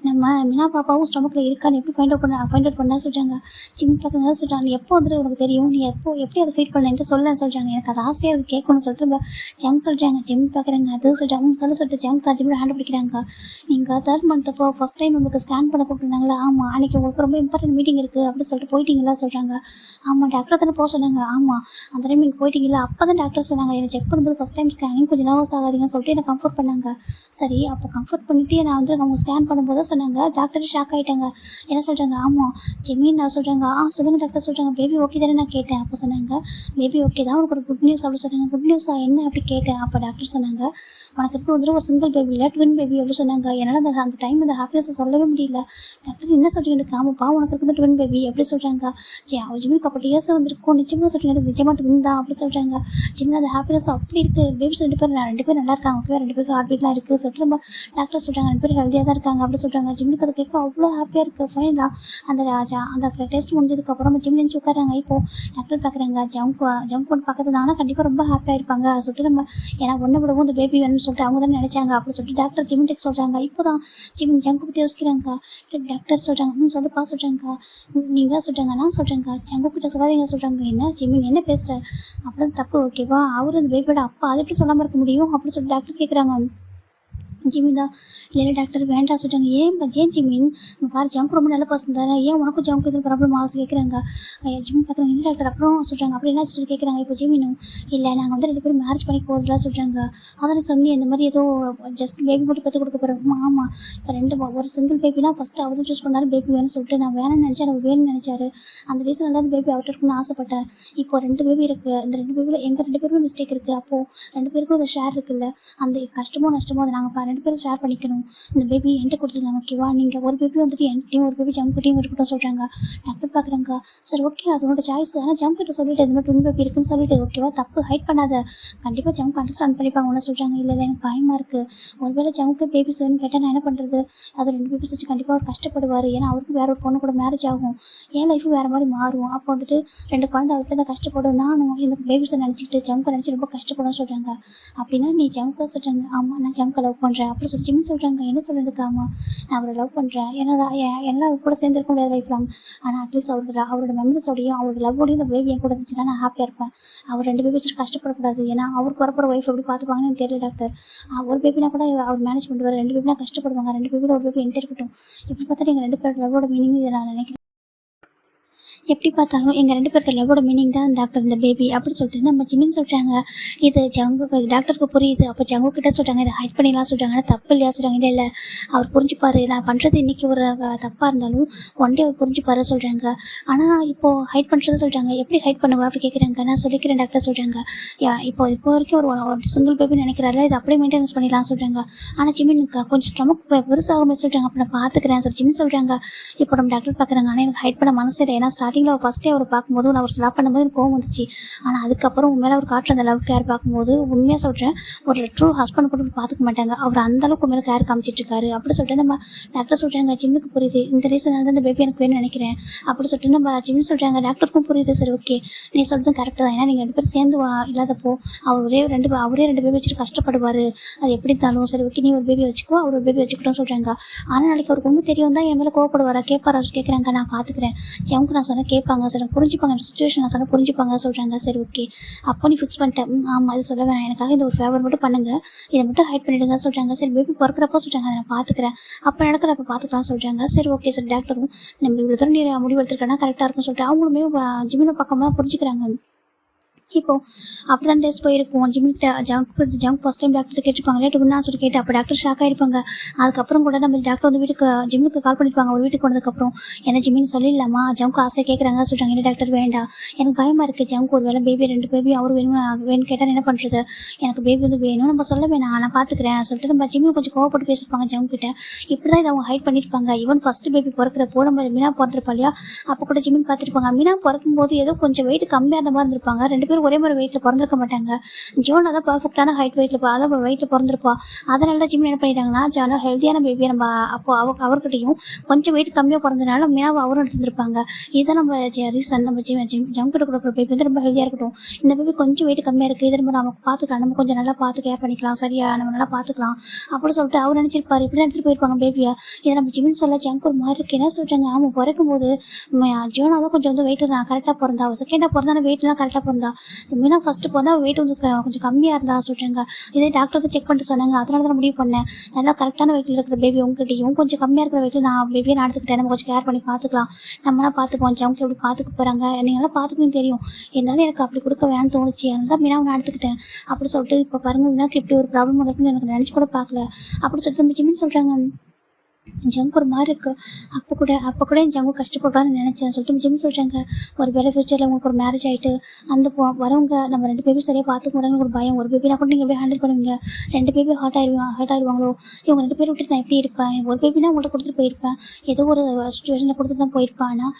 நம்ம மினா பாப்பாவும் ஸ்டொமக்கில் இருக்கான்னு எப்படி ஃபைண்ட் அவுட் பண்ண சொல்கிறாங்க. ஜிம் பார்க்குறதா சொல்கிறாங்க. நீ எப்போ வந்துட்டு உனக்கு தெரியும், நீ எப்படி அதை ஃபீட் பண்ண சொல்ல சொல்கிறாங்க. எனக்கு அது ஆசையாக இருக்குது கேட்கணும்னு சொல்லிட்டு ஜங்க் சொல்கிறாங்க. ஜிம் பார்க்குறாங்க. அது சொல்கிறாங்க சொல்லிட்டு ஜங்க் தான் ஜிம்மில் ஹேண்ட் பிடிக்கிறாங்க. நீங்கள் 3rd month அப்போ ஃபஸ்ட் டைம் உங்களுக்கு ஸ்கேன் பண்ண கூப்பிட்டுருந்தாங்களா, ஆமாம் அன்றைக்கி உங்களுக்கு ரொம்ப இம்பார்ட்டன்ட் மீட்டிங் இருக்குது அப்படின்னு சொல்லிட்டு போயிட்டீங்களா சொல்கிறாங்க. ஆமாம் டாக்டர் தானே போக சொன்னாங்க. ஆமாம் அந்த டைம் நீங்கள் போயிட்டீங்களா, அப்போ தான் டாக்டர் சொன்னாங்க என்னை செக் பண்ணும்போது ஃபஸ்ட் டைம் ஸ்கேனிங் கொஞ்சம் நர்வஸ் ஆகாதீங்கன்னு சொல்லிட்டு என்னை கம்ஃபர்ட் பண்ணாங்க. சரி அப்போ கம்ஃபர்ட் பண்ணிட்டு நான் வந்து அவங்க ஸ்கேன் பண்ணும்போது தான் சொன்னாங்க. டாக்டர் ஷாக் ஆகிட்டாங்க. என்ன சொல்கிறாங்க. ஆமாம் ஜிமின் நான் சொல்கிறாங்க. சொல்லுங்கள் டாக்டர் சொல்கிறாங்க. பேபி ஓகே தானே நான் கேட்டேன். அப்போ சொன்னாங்க பேபி ஓகே தான், உனக்கு ஒரு குட் நியூஸ் அப்படி சொன்னாங்க. குட் நியூஸா என்ன அப்படி கேட்டேன். அப்போ டாக்டர் சொன்னாங்க உனக்கு இது வந்துட்டு ஒரு சிங்கிள் பேபி இல்லை ட்வின் பேபி அப்படி சொன்னாங்க. என்னால் அந்த டைம் அந்த ஹாப்பினஸை சொல்லவே முடியல. டாக்டர் என்ன சொல்கிறீங்க, ஆமாப்பா உனக்கு இருக்குது ட்வின் பேபி அப்படி சொல்கிறாங்க. ஜிம்முக்கு அப்போ இயர்ஸ் வந்துருக்கும் நிச்சயமாக சொல்கிறீங்க நிச்சயமாக ட்வின் தான் அப்படி சொல்கிறாங்க. ஜிம்மில் அந்த ஹாப்பினஸ் அப்படி இருக்குது. பேபிஸ் 2 பேர் நல்லா இருக்காங்க ஓகே, 2 பேருக்கு ஹார்ட் பீட்லாம் இருக்குது சொல்லிட்டு நம்ம டாக்டர் சொல்கிறாங்க. 2 பேர் ஹெல்த்தியாக தான் இருக்காங்க அப்படி சொல்கிறாங்க. ஜிம்முக்கு அதை கேட்க அவ்வளோ ஹாப்பியாக இருக்குது. ஃபைனலாக அந்த டெஸ்ட் முடிஞ்சதுக்கப்புறம் ஜிம் நினச்சி உட்காராங்க. இப்போது டாக்டர் பார்க்குறாங்க. ஜங்க் பண்ணி பார்க்கறதுனால கண்டிப்பாக ரொம்ப ஹாப்பியாக இருப்பாங்க சொல்லிட்டு நம்ம ஏன்னா ஒன்று விடவும் இந்த பேபி வேணும்னு சொல்லிட்டு அவங்க தானே நினச்சாங்க அப்படி சொல்லிட்டு டாக்டர் ஜிமின்டெக் சொல்கிறாங்க. இப்போ தான் ஜங்க் பற்றி யோசிக்கிறாங்க. டாக்டர் சொல்கிறாங்க சொல்லுப்பா சொல்கிறாங்க. நீங்கள் தான் சொல்கிறாங்க. நான் சொல்கிறேங்க ஜங்கு கிட்ட சொல்லாதீங்க சொல்கிறாங்க. என்ன ஜிமின் என்ன பேசுகிற அப்படி தப்பு ஓகேவா, அவர் அந்த பேபியோட அப்பா அதை எப்படி சொல்லாமல் இருக்க முடியும் அப்படி சொல்லிட்டு டாக்டர் கேட்குறாங்க. ஜிமின் தான் இல்லை டாக்டர் வேண்டாம் சொல்லிட்டாங்க. ஏன் ஜிமின் இங்கே பாரு ஜங்க் ரொம்ப நல்ல பர்சன் தானே, ஏன் உனக்கும் ஜங்க் எதுவும் ப்ராப்ளம் ஆகுது கேட்குறாங்க. ஜிமின் பார்க்குறாங்க இல்லை டாக்டர் அப்புறம் சொல்கிறாங்க. அப்படி என்ன சொல்லி கேட்குறாங்க. இப்போ ஜிமினும் இல்லை நாங்கள் வந்து 2 பேரும் மேரேஜ் பண்ணி போகிறதா சொல்கிறாங்க. அதான் சொன்னி இந்த மாதிரி ஏதோ ஜஸ்ட் பேபி மட்டும் பெற்று கொடுக்க போகிறோம். ஆமாம் இப்போ ஒரு சிங்கிள் பேபினா ஃபஸ்ட்டு அவர் சூஸ் பண்ணாரு பேபி வேணும்னு சொல்லிட்டு நான் வேணும்னு நினச்சேன், அவர் வேணும்னு நினச்சாரு. அந்த ரீசன் தான் பேபி அவர்கிட்ட இருக்குன்னு ஆசைப்பட்டேன். இப்போ 2 பேபி இருக்குது, இந்த 2 பேபியில் எங்கள் 2 பேருக்கும் மிஸ்டேக் இருக்குது. அப்போது 2 பேருக்கும் அந்த ஷேர் இருக்குல்ல, அந்த கஷ்டமோ நஷ்டமோ அதை நாங்கள் 2 பேரும் ஷேர் பண்ணிக்கணும். இந்த பேபி என்கிட்ட கொடுத்துருக்காங்க ஓகேவா, நீங்கள் ஒரு பேபி வந்துட்டு என்கிட்டையும் ஒரு பேபி ஜம்கிட்டையும் இருக்கட்டும் சொல்கிறாங்க. டாக்டர் பார்க்குறாங்க. சரி ஓகே அதோட சாய்ஸ், ஆனால் ஜம்கிட்ட சொல்லிட்டு இந்த மாதிரி 2 பேபி இருக்குன்னு சொல்லிட்டு ஓகேவா தப்பு ஹைட் பண்ணாத, கண்டிப்பாக ஜம்க் அண்டர்ஸ்டாண்ட் பண்ணிப்பாங்க ஒன்று சொல்கிறாங்க. இல்லை எனக்கு பயமாக இருக்குது, ஒருவேளை ஜம்க்கு பேபிஸ் வேணும்னு கேட்டால் நான் என்ன பண்ணுறது, அது 2 பேபிஸ் வச்சு கண்டிப்பாக அவர் கஷ்டப்படுவார். ஏன்னா அவருக்கு வேற ஒரு பொண்ணு கூட மேரேஜ் ஆகும், என் லைஃபும் வேறு மாதிரி மாறும். அப்போ வந்துட்டு 2 குழந்தை அவர்கிட்ட தான் கஷ்டப்படும், நானும் இந்த பேபிஸை நினச்சிக்கிட்டு ஜம்கை நினச்சி ரொம்ப கஷ்டப்படும் சொல்கிறாங்க. அப்படின்னா நீ ஜம்கை சொல்கிறாங்க. ஆமாம் நான் ஜம்கை லவ் பண்ணுறேன் அப்படி சொல்லி ஜிம்மி சொல்கிறாங்க. என்ன சொல்கிறதுக்கு, ஆமாம் நான் அவரை லவ் பண்ணுறேன், என்னோட எல்லாம் அவர் கூட சேர்ந்துருக்க முடியாது லைஃப் லாங், ஆனால் அட்லீஸ்ட் அவரோட மெமரிஸோடையும் அவரோட லவ்வோடையும் இந்த பேபி என் கூட இருந்துச்சுன்னா நான் ஹாப்பியாக இருப்பேன். அவர் 2 பேபி வச்சுட்டு கஷ்டப்படக்கூடாது, ஏன்னா அவருக்கு வரப்போகிற ஒய்ஃப் எப்படி பார்த்துப்பாங்கன்னு எனக்கு தெரியல டாக்டர். ஒரு பேபினா கூட அவர் மேனேஜ் பண்ணுவார், 2 பேபினா கஷ்டப்படுவாங்க, 2 பேபியில் ஒரு பேபி என்கிட்ட இருக்கட்டும். எப்படி பார்த்தா எங்கள் 2 பேரோட லவ்வோட மீனிங் இதை நான் நினைக்கிறேன். எப்படி பார்த்தாலும் எங்கள் 2 பேரோட லவ்வோட மீனிங் தான் டாக்டர் இந்த பேபி அப்படி சொல்லிட்டு நம்ம ஜிமின் சொல்கிறாங்க. இது ஜங்குக்கு டாக்டருக்கு புரியுது. அப்போ ஜங்கு கிட்ட சொல்கிறாங்க இதை ஹைட் பண்ணிடலாம் சொல்கிறாங்க. ஆனால் தப்பு இல்லையா சொல்கிறாங்க. இல்லை அவர் புரிஞ்சுப்பார், நான் பண்ணுறது இன்றைக்கி ஒரு தப்பாக இருந்தாலும் ஒன் டே அவர் புரிஞ்சுப்பாரு சொல்கிறாங்க. ஆனால் இப்போது ஹைட் பண்ணுறது சொல்கிறாங்க. எப்படி ஹைட் பண்ணுவா அப்படி கேட்குறாங்க. நான் சொல்லிக்கிறேன் டாக்டர் சொல்கிறாங்க. இப்போ வரைக்கும் ஒரு சிங்கிள் பேபி நினைக்கிறாரு, இது அப்படியே மெயின்டெனன்ஸ் பண்ணிடலாம் சொல்கிறாங்க. ஆனால் ஜிமினுக்கு கொஞ்சம் ஸ்டமக் பெருசாகும் சொல்கிறாங்க. அப்போ நான் பார்த்துக்கிறேன் சொல்லி ஜிமின் சொல்கிறாங்க. இப்போ நம்ம டாக்டர் பார்க்குறாங்க. ஆனால் எனக்கு ஹைட் பண்ண மனசு இல்லை, ஏன்னா ஸ்டார்டிங்கில் ஃபஸ்ட்டே அவர் பார்க்கும்போது நான் அவர் ஸ்லாப் பண்ணும்போது எனக்கு கோவம் வந்துச்சு. ஆனால் அதுக்கப்புறம் உண்மையில அவர் காட்டுற அந்த லவ் கேர் பார்க்கும்போது உண்மையாக சொல்கிறேன், ஒரு ட்ரூ ஹஸ்பண்ட் கூட பார்த்துக்க மாட்டாங்க, அவர் அந்தளவுக்கு உண்மையில கேர் காமிச்சிட்டு இருக்காரு அப்படி சொல்லிட்டு நம்ம டாக்டர் சொல்கிறாங்க. ஜிம்முக்கு புரியுது, இந்த ரீசனால தான் இந்த பேபி எனக்கு வேணும்னு நினைக்கிறேன் அப்படி சொல்லிட்டு நம்ம ஜிம் சொல்கிறாங்க. டாக்டருக்கும் புரியுது. சரி ஓகே நீ சொல்கிறது கரெக்டு தான், ஏன்னா நீங்கள் 2 பேரும் சேர்ந்து இல்லாதப்போ அவரே 2 பேபி வச்சுட்டு கஷ்டப்படுவார், அது எப்படி இருந்தாலும். சரி ஓகே நீ ஒரு பேபி வச்சுக்கோ, அவர் ஒரு பேபி வச்சுக்கிட்டோம் சொல்கிறாங்க. ஆனால் நாளைக்கு அவருக்கு உண்மை தெரியும் தான் என் மேலே கோவப்படுவாரா கேட்பாரா கேட்குறாங்க. நான் பார்த்துக்கிறேன் ஜம்க்கு நான் சொன்னால் கேட்பாங்க, சரி புரிஞ்சுப்பாங்க, சுச்சுவேஷன் நான் சொன்னால் புரிஞ்சுப்பாங்க சொல்கிறாங்க. சரி ஓகே அப்போ நீ ஃபிக்ஸ் பண்ணிட்டேன். ஆமாம் அது சொல்ல வேணாம், எனக்காக இந்த ஒரு ஃபேவர் மட்டும் பண்ணுங்கள், இதை மட்டும் ஹைட் பண்ணிவிடுங்க சொல்கிறாங்க. சரி பேபி பிறக்கிறப்போ சொல்கிறாங்க அதை நான் பார்த்துக்கிறேன், அப்போ நடக்கிறப்ப பார்த்துக்கலாம் சொல்கிறாங்க. சரி ஓகே சார் டாக்டரும் நம்ம இவ்வளோ தூரம் நீ முடிவு எடுத்துருக்கேன்னா கரெக்டாக இருக்கும்னு சொல்லிட்டு அவங்களுமே ஜிமினை பக்கமாக புரிஞ்சுக்கிறாங்க. இப்போது அப்படி தான் டேஸ் போயிருக்கும். ஜங்க் ஃபஸ்ட் டைம் டாக்டர் கேட்டிருப்பாங்க லேட்டு நான் சொல்லி கேட்டு அப்போ டாக்டர் ஷாக் ஆகிருப்பாங்க. அதுக்கப்புறம் கூட நம்ம டாக்டர் வந்து ஜிம்முக்கு கால் பண்ணியிருப்பாங்க. ஒரு வீட்டுக்கு போனதுக்கப்புறம் என்ன ஜிம்மின்னு சொல்லிடலாமா, ஜங்க் ஆசை கேட்குறாங்க சொல்கிறாங்க. என்ன டாக்டர் வேண்டாம், எனக்கு பயமாக இருக்குது, ஜங்க் ஒரு வேலை பேபி 2 பேபி அவர் வேணும்னு கேட்டால் என்ன பண்ணுறது, எனக்கு பேபி வந்து வேணும் நம்ம சொல்ல வேணாம் நான் பார்த்துக்கிறேன் சொல்லிட்டு நம்ம ஜிம்மில் கொஞ்சம் கோவப்பட்டு பேசியிருப்பாங்க ஜங்க் கிட்ட. இப்படி தான் இதை அவங்க ஹைட் பண்ணியிருப்பாங்க. ஈவன் ஃபஸ்ட்டு பேபி பிறக்கிறப்போ நம்ம மீனா பிறந்திருப்பா இல்லையா, அப்போ கூட ஜிம்மின் பார்த்துருப்பாங்க. மீனா பிறக்கும்போது ஏதோ கொஞ்சம் வெயிட் கம்மியாக அந்த மாதிரி இருந்திருப்பாங்க. 2 பேரும் ஒரே மாதிரி வெயிட்டில் பிறந்திருக்க மாட்டாங்க. ஜோன் அதான் பர்ஃபெக்டான ஹைட் அதான் வெயிட்டில் பிறந்திருப்பா. அதனால தான் ஜிம்மின் என்ன பண்ணிட்டாங்கன்னா ஜான ஹெல்த்தியான பேபியை நம்ம அப்போ அவர்கிட்டையும் கொஞ்சம் வெயிட் கம்மியாக பிறந்தனால மீனாவை அவரும் எடுத்துருப்பாங்க. இதுதான் நம்ம ரீசன். நம்ம ஜம்கிட்ட கொடுக்குற பேபி வந்து ரொம்ப ஹெல்த்தியாக இருக்கட்டும், இந்த பேபி கொஞ்சம் வெயிட் கம்மியாக இருக்குது, இதை நம்ம பார்த்துக்கலாம், நம்ம கொஞ்சம் நல்லா பார்த்து கேர் பண்ணிக்கலாம், சரியா நம்ம நல்லா பார்த்துக்கலாம் அப்படின்னு சொல்லிட்டு அவர் நினச்சிருப்பாரு. இப்படி எடுத்துகிட்டு போயிருப்பாங்க பேபியா. இதை நம்ம ஜிம்மின் சொல்ல ஜங்க் ஒரு மாதிரி இருக்குது என்ன சொல்கிறாங்க. ஆமாம் பிறக்கும் போது ஜோனா தான் கொஞ்சம் வந்து வெயிட் நான் கரெக்டாக பிறந்தா, அவள் செகண்டாக பிறந்தாலும் வெயிட்லாம் கரெக்டாக பிறந்தா, மீனா ஃபஸ்ட்டு பிறந்தா வெயிட் கொஞ்சம் கம்மியாக இருந்தா சொல்கிறாங்க. இதே டாக்டருக்கு செக் பண்ணிட்டு சொன்னாங்க. அதனால தான் முடிவு பண்ணேன், நல்லா கரெக்டான வெயிட்டில் இருக்கிற பேபி உங்ககிட்டையும் கொஞ்சம் கம்மியாக இருக்கிற வெயிட்டில் நான் பேபியை நான் எடுத்துக்கிட்டேன், நம்ம கொஞ்சம் கேர் பண்ணி பார்த்துக்கலாம், நம்மளாம் பார்த்துப்போம், ஜங்க் எப்படி பார்த்துக்க போகிறாங்க நீங்களாம் பார்த்துக்கணும்னு தெரியும், இருந்தாலும் எனக்கு அப்படி கொடுக்க வேணாம்னு தோணுச்சு, அதனால தான் மீனாவை நான் எடுத்துக்கிட்டேன் அப்படி சொல்லிட்டு. இப்போ பாருங்கள் மீனாக்கு இப்படி ஒரு ப்ராப்ளம் வந்திருக்குன்னு எனக்கு நினச்சி கூட பார்க்கல அப்படி சொல்லிட்டு நம்ம ஜிம்மின்னு சொல்கிறாங்க. ஜங்க் ஒரு மாதிரி இருக்குது. அப்போ கூட என் ஜங்கு கஷ்டப்பட்டான்னு நினச்சேன் சொல்லிட்டு ஜிம் சொல்கிறாங்க. ஒரு வேலை ஃபியூச்சரில் உங்களுக்கு ஒரு மேரேஜ் ஆகிட்டு அந்த வரவங்க நம்ம 2 பேபி சரியாக பார்த்துக்க மாட்டாங்கன்னு ஒரு பயம். ஒரு பேபினா கூட நீங்கள் எப்படி ஹேண்டில் பண்ணுவீங்க, 2 பேபி ஹர்ட் ஆயிடுவாங்களோ, இவங்க 2 பேர் விட்டுட்டு நான் எப்படி இருப்பேன், ஒரு பேபினா உங்கள்கிட்ட கொடுத்துட்டு போயிருப்பேன், ஏதோ ஒரு சுச்சுவேஷனில் கொடுத்துட்டு தான் போயிருப்பேன், ஆனால்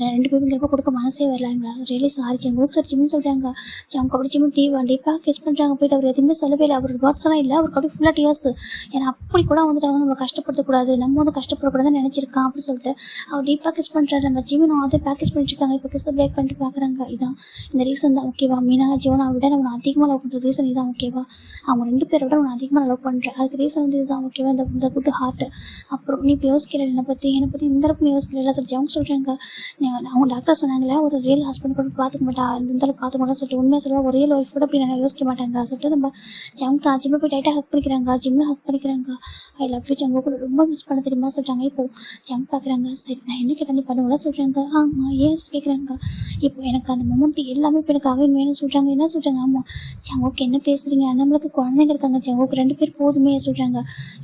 2 பேபிங்கிறப்ப கொடுக்க மனசே வரலாங்களா, ரியலி சாரி ஜங்கு சார் ஜிம்னு சொல்கிறாங்க. ஜங்கு அப்படி ஜிம் டீப்பாக கிஸ் பண்ணுறாங்க. போயிட்டு அவர் எதுவுமே சொல்லவே இல்லை, அவர் வேர்ட்ஸ் எல்லாம் இல்லை, அவருக்கு அப்படி ஃபுல்லாக டியர்ஸ். ஏன்னா அப்படி கூட வந்துட்டு அவங்க நம்ம கஷ்டப்படுத்தக்கூடாது, நம்ம வந்து கஷ்டப்படக்கூடாதுன்னு நினச்சிருக்கான் அப்படின்னு சொல்லிட்டு அவர் டீப்பாக கிஸ் பண்ணுறாரு. நம்ம ஜீவனும் அதை பேக்கேஜ் பண்ணிட்டுருக்காங்க. இப்போ கிஸ் பிரேக் பண்ணிட்டு பார்க்குறாங்க. இதான் இந்த ரீசன் தான் ஓகேவா. மீனா ஜீவனை விட நம்ம அதிகமாக லவ் பண்ணுற ரீசன் இதான் ஓகேவா. அவங்க 2 பேரை விட நான் அதிகமாக லவ் பண்ணுறேன். அதுக்கு ரீசன் வந்து இதுதான் ஓகேவா. இந்த குட் ஹார்ட். அப்புறம் நீ இப்போ யோசிக்கிற என்னை பற்றி இந்த அளவுக்கு நீ யோசிக்கிறல சொல்லி அவங்க சொல்கிறாங்க. அவங்க டாக்டர் சொன்னாங்களே ஒரு ரியல் ஹஸ்பண்ட் கூட பார்த்துக்க மாட்டா, இந்த அளவுக்கு பார்த்துக்க மாட்டா சொல்லிட்டு உண்மையாக சொல்லுவா. ஒரு ரியல் ஒய்ஃப் கூட அப்படி நான் யோசிக்க மாட்டாங்க சொல்லிட்டு நம்ம ஜங்க் ஜிம்மில் போய் டைட்டாக ஹக் பண்ணிக்கிறாங்க. ஜிம்மில் ஹக் பண்ணிக்கிறாங்க. ஐ லவ் யூ ஜங்கு கூட ரொம்ப மிஸ் பண்ண தெரியுமா சொல்கிறாங்க. இப்போது ஜங்க் பார்க்குறாங்க. சரி நான் என்ன கேட்டால் நீ பண்ணுவல சொல்கிறாங்க. ஆமாம் ஏன் கேட்குறாங்க. இப்போ எனக்கு அந்த மொமெண்ட் எல்லாமே இப்போ எனக்கு அகைன் வேணும்னு சொல்கிறாங்க. என்ன சொல்கிறாங்க. ஆமாம் ஜங்குக்கு என்ன பேசுகிறீங்க, நம்மளுக்கு குழந்தைங்க இருக்காங்க, ஜங்குக்கு 2 பேர் போதுமே சொல்கிறாங்க.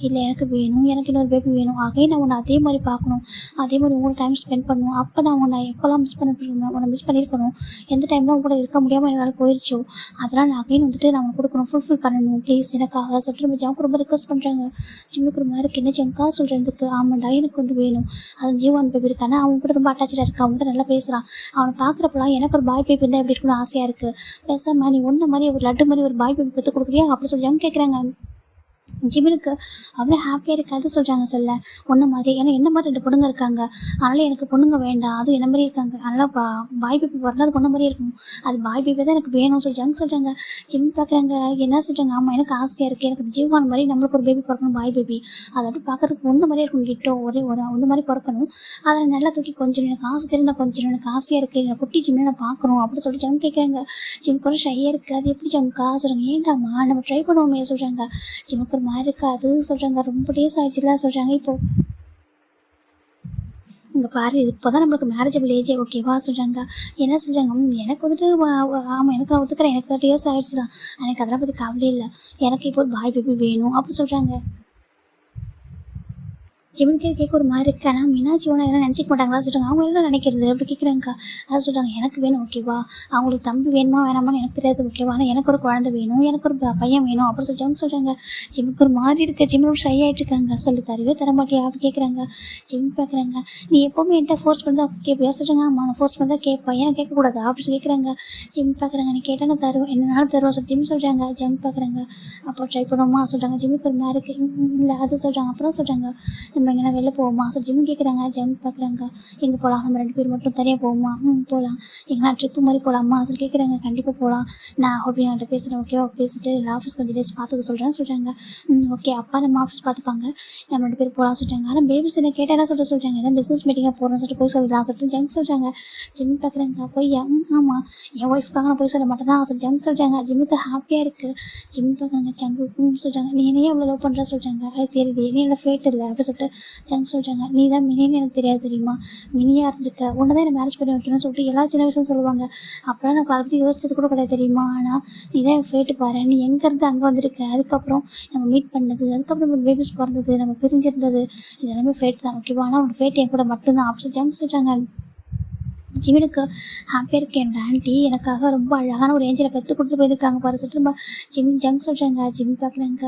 இல்லை எனக்கு வேணும், எனக்கு இன்னொரு பேபி வேணும். அகைன் நான் உன்னை அதே மாதிரி பார்க்கணும், அதே மாதிரி உங்களோட டைம் ஸ்பெண்ட் பண்ணணும். அப்போ நான் உன்னை எப்போல்லாம் மிஸ் உன்னை மிஸ் பண்ணியிருக்கணும், எந்த டைம்லாம் உங்களோட இருக்க முடியாமல் என்னால் போயிடுச்சோ அதெல்லாம் நான் அகைன் வந்துட்டு நான் உனக்கு கொடுக்கணும், ஃபுல்ஃபில் பண்ணணும் ப்ளீஸ் எனக்காக சொல்லிட்டு நம்ம ஜங்கு ரொம்ப ரிக்வஸ்ட் பண்ணுறாங்க. ஜிம்முக்கு ஒரு மாதிரி என்ன ஜங்கா சொல்கிறதுக்கு. ஆமாண்டா எனக்கு வந்து வேணும். அது ஜீவன் பேபி இருக்கானா அவன் கூட ரொம்ப அட்டாச்சாக இருக்கா, அவன்கிட்ட நல்லா பேசுகிறான். அவனை பார்க்குறப்பெல்லாம் எனக்கு ஒரு பாய் பேபி இருந்தால் எப்படி இருக்கணும்னு ஆசையாக இருக்குது. பேசாம நீ ஒன்றை மாதிரி ஒரு லட்டு மாதிரி ஒரு பாய் பேபி பெற்று கொடுக்குறியா அப்படி சொல்லி ஜங்கு கேட்குறாங்க. ஜிமினுக்கு அவ்வளோ ஹாப்பியாக இருக்காது சொல்கிறாங்க. சொல்ல ஒன்றை மாதிரி ஏன்னா என்ன மாதிரி 2 பொண்ணுங்க இருக்காங்க, அதனால் எனக்கு பொண்ணுங்க வேண்டாம், அதுவும் என்ன மாதிரி இருக்காங்க, அதனால் பாய் பேபி பிறந்தது பொண்ணு மாதிரியே இருக்கும், அது பாய் பேபி தான் எனக்கு வேணும்னு சொல்லி ஜங்கு சொல்கிறாங்க. ஜிம் பார்க்குறாங்க. என்ன சொல்கிறாங்க. ஆமாம் எனக்கு ஆசையாக இருக்குது, எனக்கு ஜீவான் மாதிரி நம்மளுக்கு ஒரு பேபி பிறக்கணும், பாய் பேபி. அதை அப்படி பார்க்குறதுக்கு ஒன்று மாதிரியே இருக்கணும், டிட்டோ ஒன்று மாதிரி பிறக்கணும். அதில் நல்லா தூக்கி கொஞ்சம் எனக்கு ஆசை தெரியும், கொஞ்சம் எனக்கு ஆசையாக இருக்குது, என்னை குட்டி ஜிம்னு நான் பார்க்கணும் அப்படின்னு சொல்லி ஜங்கு கேட்குறாங்க. ஜிம் கூட ஷையாக இருக்குது. அது எப்படி ஜங்கா சொல்கிறாங்க. ஏண்டாம்மா நம்ம ட்ரை பண்ணுவோமே சொல்கிறாங்க. ஜிம்முக்கு ஒரு மாதிரி இருக்காது சொல்கிறாங்க. ரொம்ப டேஸ் ஆயிடுச்சுல சொல்கிறாங்க. இப்போ இங்கே பாரு இப்போ தான் நம்மளுக்கு மேரேஜபிள் ஏஜே ஓகேவா சொல்கிறாங்க. என்ன சொல்கிறாங்க. எனக்கு வந்துட்டு ஆமாம் எனக்கு நான் ஒத்துக்கிறேன், எனக்கு 30 இயர்ஸ் ஆயிடுச்சு தான், எனக்கு அதெல்லாம் பற்றி கவலை இல்லை, எனக்கு இப்போ ஒரு பாய் பேபி வேணும் அப்படி சொல்கிறாங்க. ஜிமின்கே கேட்க ஒரு மாதிரி இருக்கு. ஆனால் மீனாட்சி ஒன்று எல்லாம் நினச்சிக்க மாட்டாங்களா சொல்கிறாங்க. அவங்க என்ன நினைக்கிறது அப்படி கேட்குறாங்கக்கா. அதை சொல்கிறாங்க. எனக்கு வேணும் ஓகேவா, அவங்களுக்கு தம்பி வேணுமா வேணாமான்னு எனக்கு தெரியாது ஓகேவா, ஆனால் எனக்கு ஒரு குழந்தை வேணும், எனக்கு ஒரு பையன் வேணும் அப்படின்னு சொல்லி அவங்க சொல்கிறாங்க. ஜிம்முக்கு ஒரு மாதிரி இருக்க. ஜிம்மில் ஷை ஆகிட்டு இருக்காங்க. சொல்லி தரவே தரமாட்டியா அப்படி கேட்குறாங்க. ஜிம் பார்க்குறாங்க. நீ எப்போவுமே என்கிட்ட ஃபோர்ஸ் பண்ணி தான் கேட்பியா சொல்கிறாங்க. ஆமாம் நான் ஃபோர்ஸ் பண்ணி தான் கேட்பேன், ஏன்னா கேட்கக்கூடாதா அப்படி சொல்லி கேட்குறாங்க. ஜிம் பார்க்குறாங்க. நீ கேட்டால் நான் தருவேன், என்னன்னாலும் தருவோம் சொல்லி ஜிம் சொல்கிறாங்க. ஜம் பார்க்குறாங்க. அப்போ ட்ரை பண்ணுவோமா சொல்கிறாங்க. ஜிம்முக்கு ஒரு மாதிரி இருக்குது. இல்லை அது சொல்கிறாங்க. அப்புறம் சொல்கிறாங்க நம்ம எங்கன்னா வெளில போவோமா ஸோ ஜிம் கேட்குறாங்க. ஜம் பார்க்குறாங்க. எங்கே போகலாம், நம்ம 2 பேர் மட்டும் தனியாக போவோமா, போகலாம், எங்கன்னா ட்ரிப்பு மாதிரி போகலாமா சொல்லி கேட்குறாங்க. கண்டிப்பாக போகலாம், நான் அப்படி என்கிட்ட பேசுகிறேன் ஓகேவா, பேசிட்டு ஆஃபீஸ் கொஞ்சம் டேஸ் பார்த்துக்க சொல்கிறாங்க. ஓகே அப்பா நம்ம ஆஃபீஸ் பார்த்துப்பாங்க, நம்ம 2 பேர் போகலாம் சொல்லிட்டாங்க. ஆனால் பேபிஸ் என்ன கேட்டால் என்ன சொல்கிறாங்க, ஏதாவது பிஸ்னஸ் மீட்டிங்காக போகிறோம்னு சொல்லிட்டு போய் சொல்லலாம் சொல்லிட்டு ஜங்க் சொல்கிறாங்க. ஜிம் பார்க்குறாங்க. பொய்யா ஆமாம் என் ஒய்ஃப்காக நான் போய் சொல்ல மாட்டேன்னா சொல்லி ஜங்க் சொல்கிறாங்க. ஜிம்முக்கு ஹாப்பியாக இருக்குது. ஜிம் பார்க்குறாங்க. ஜங்கு சொல்கிறாங்க. நீ என்னையே எவ்வளோ லவ் பண்ணுறா சொல்கிறாங்க. அது தெரியுது, நீ என்னோட ஃபேட் இல்லை அப்படி சொல்லிட்டு ஜங்க் சொல்கிறாங்க. நீ தான் மினின்னு எனக்கு தெரியாது தெரியுமா, மினியாக இருந்துக்க உன்னை தான் என்ன மேரேஜ் பண்ணி வைக்கணும்னு சொல்லிட்டு எல்லா சின்ன வயசும் சொல்லுவாங்க. அப்புறம் நான் அதை பற்றி யோசிச்சது கூட கிடையாது தெரியுமா, ஆனால் நீ தான் என் ஃபேட்டு பாரு, நீ எங்கேருந்து அங்கே வந்திருக்க, அதுக்கப்புறம் நம்ம மீட் பண்ணது, அதுக்கப்புறம் நம்ம பேபிஸ் பிறந்தது, நம்ம பிரிஞ்சிருந்தது, இதெல்லாமே ஃபேட் தான் ஓகேவா, ஆனால் உன் ஃபேட் என் கூட மட்டும்தான் அப்படி ஜங்க் சொல்கிறாங்க. ஜிமினுக்கு ஹாப்பியாக இருக்குது. என்னோட ஆண்டி எனக்காக ரொம்ப அழகான ஒரு ஏஞ்சலை பெற்று கொடுத்துட்டு போயிருக்காங்க பாரு சொல்லிட்டு நம்ம ஜங்க் சொல்கிறாங்க. ஜிம் பார்க்குறாங்க.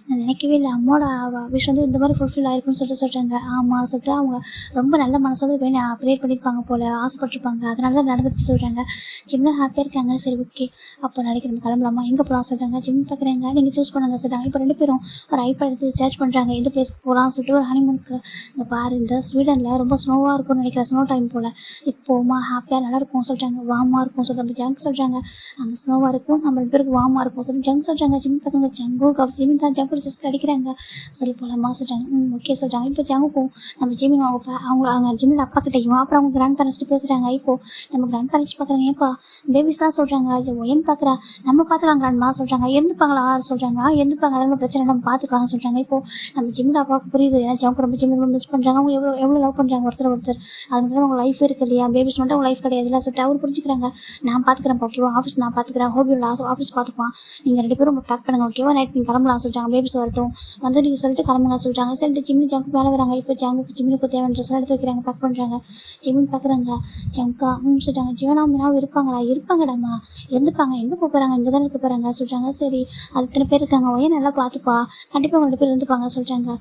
நான் நினைக்கவே இல்லை அம்மோட விஷயம் வந்து இந்த மாதிரி ஃபுல்ஃபில் ஆயிருக்குன்னு சொல்கிறாங்க. ஆமாம் சொல்லிட்டு அவங்க ரொம்ப நல்ல மனசோடு வேணும் க்ரியேட் பண்ணியிருப்பாங்க போல், ஆசைப்பட்டிருப்பாங்க, அதனால தான் நடந்துச்சு சொல்கிறாங்க. ஜிம்மில் ஹாப்பியாக இருக்காங்க. சரி ஓகே அப்போ நாளைக்கு நம்ம கிளம்பலாமா, எங்கே போகலாம் சொல்கிறாங்க. ஜிம் பார்க்குறாங்க. நீங்கள் சூஸ் பண்ணுங்க சொல்கிறாங்க. இப்போ 2 பேரும் ஒரு ஐபேட் எடுத்து சார்ஜ் பண்ணுறாங்க. எந்த பிளேஸ்க்கு போகலாம்னு சொல்லிட்டு ஒரு ஹனிமூனுக்கு. இங்கே பாரு இந்த ஸ்வீடனில் ரொம்ப ஸ்னோவாக இருக்கும்னு நினைக்கிறேன், ஸ்னோ டைம் போல், இப்போமா ஹாப்பியாக நல்லா இருக்கும் சொல்கிறாங்க. வார்மாக இருக்கும் சொல்கிறாங்க. ஜங்க் சொல்கிறாங்க. அங்கே ஸ்னோவாக இருக்கும், நம்ம 2 பேருக்கு வார்மாக இருக்கும் சொல்லி ஜங்க் சொல்கிறாங்க. ஜிம் பார்க்குறாங்க. ஜங்கு அப்படி ஜிமின் தான் ஜங்கு ஜஸ்ட் அடிக்கிறாங்க. சொல்லி போகலாமா சொல்கிறாங்க. ஓகே சொல்கிறாங்க. இப்போ ஜங்குக்கும் நம்ம ஜிமின் அவங்க ஜிமின் அப்பா கிட்டையும் அப்புறம் அவங்க கிராண்ட் பேரண்ட்ஸ்ட்டு பேசுகிறாங்க. இப்போது நம்ம கிராண்ட் பேரண்ட்ஸ் பார்க்குறாங்க. ஏப்பா பேபிஸ் தான் சொல்கிறாங்க. ஏன்னு பார்க்குறா, நம்ம பார்த்துக்கலாம் கிராண்ட்மா சொல்கிறாங்க. இருந்துப்பாங்களா சொல்கிறாங்க. இருந்துப்பாங்க, அதெல்லாம் பிரச்சனை நம்ம பார்த்துக்கலாம் சொல்கிறாங்க. இப்போது நம்ம ஜிம்மில் அப்பாவுக்கு புரியுது, ஏன்னா ஜங்கு ரொம்ப ஜிம்மில் மிஸ் பண்ணுறாங்க, அவங்க எவ்வளோ லவ் பண்ணுறாங்க ஒருத்தர் அது மட்டும் அவங்க லைஃப் இருக்குது இல்லையா, பேபிஸ் மட்டும் அவங்க லைஃப் கிடையாதுல சொல்லிட்டு அவர் புரிஞ்சுக்கிறாங்க. நான் பார்த்துக்கிறேன் ஓகேவா, ஆஃபீஸ் நான் பார்த்துக்கிறேன், ஹோபியோட ஆஃபீஸ் பார்த்துப்பான், நீங்கள் 2 பேரும் பேக் பண்ணுங்க ஓகேவா, நைட் நீங்கள் கிளம்பலாம் சொல்லிட்டாங்க. பேபிஸ் வரட்டும் வந்து நீங்கள் சொல்லிட்டு கிளம்புங்க சொல்லிட்டாங்க. சரிட்டு ஜிம்மின் ஜங்கு மேலே வராங்க. இப்போ ஜங்குக்கு ஜிம்மினுக்கு தேவையான ட்ரெஸ் எடுத்து வைக்கிறாங்க, பேக் பண்ணுறாங்க. ஜிம்மின் பார்க்குறாங்க. ஜங்கா சொல்லிட்டாங்க. ஜீவனா மீனாவும் இருப்பாங்களா, இருப்பாங்கடாமா இருந்துப்பாங்க, எங்கே போகிறாங்க, இங்கே தான் இருக்க போகிறாங்க சொல்கிறாங்க. சரி அது இத்தனை பேர் இருக்காங்க, ஒய்யா நல்லா பார்த்துப்பா, கண்டிப்பாக 2 பேர் இருந்துப்பாங்க சொல்கிறாங்க.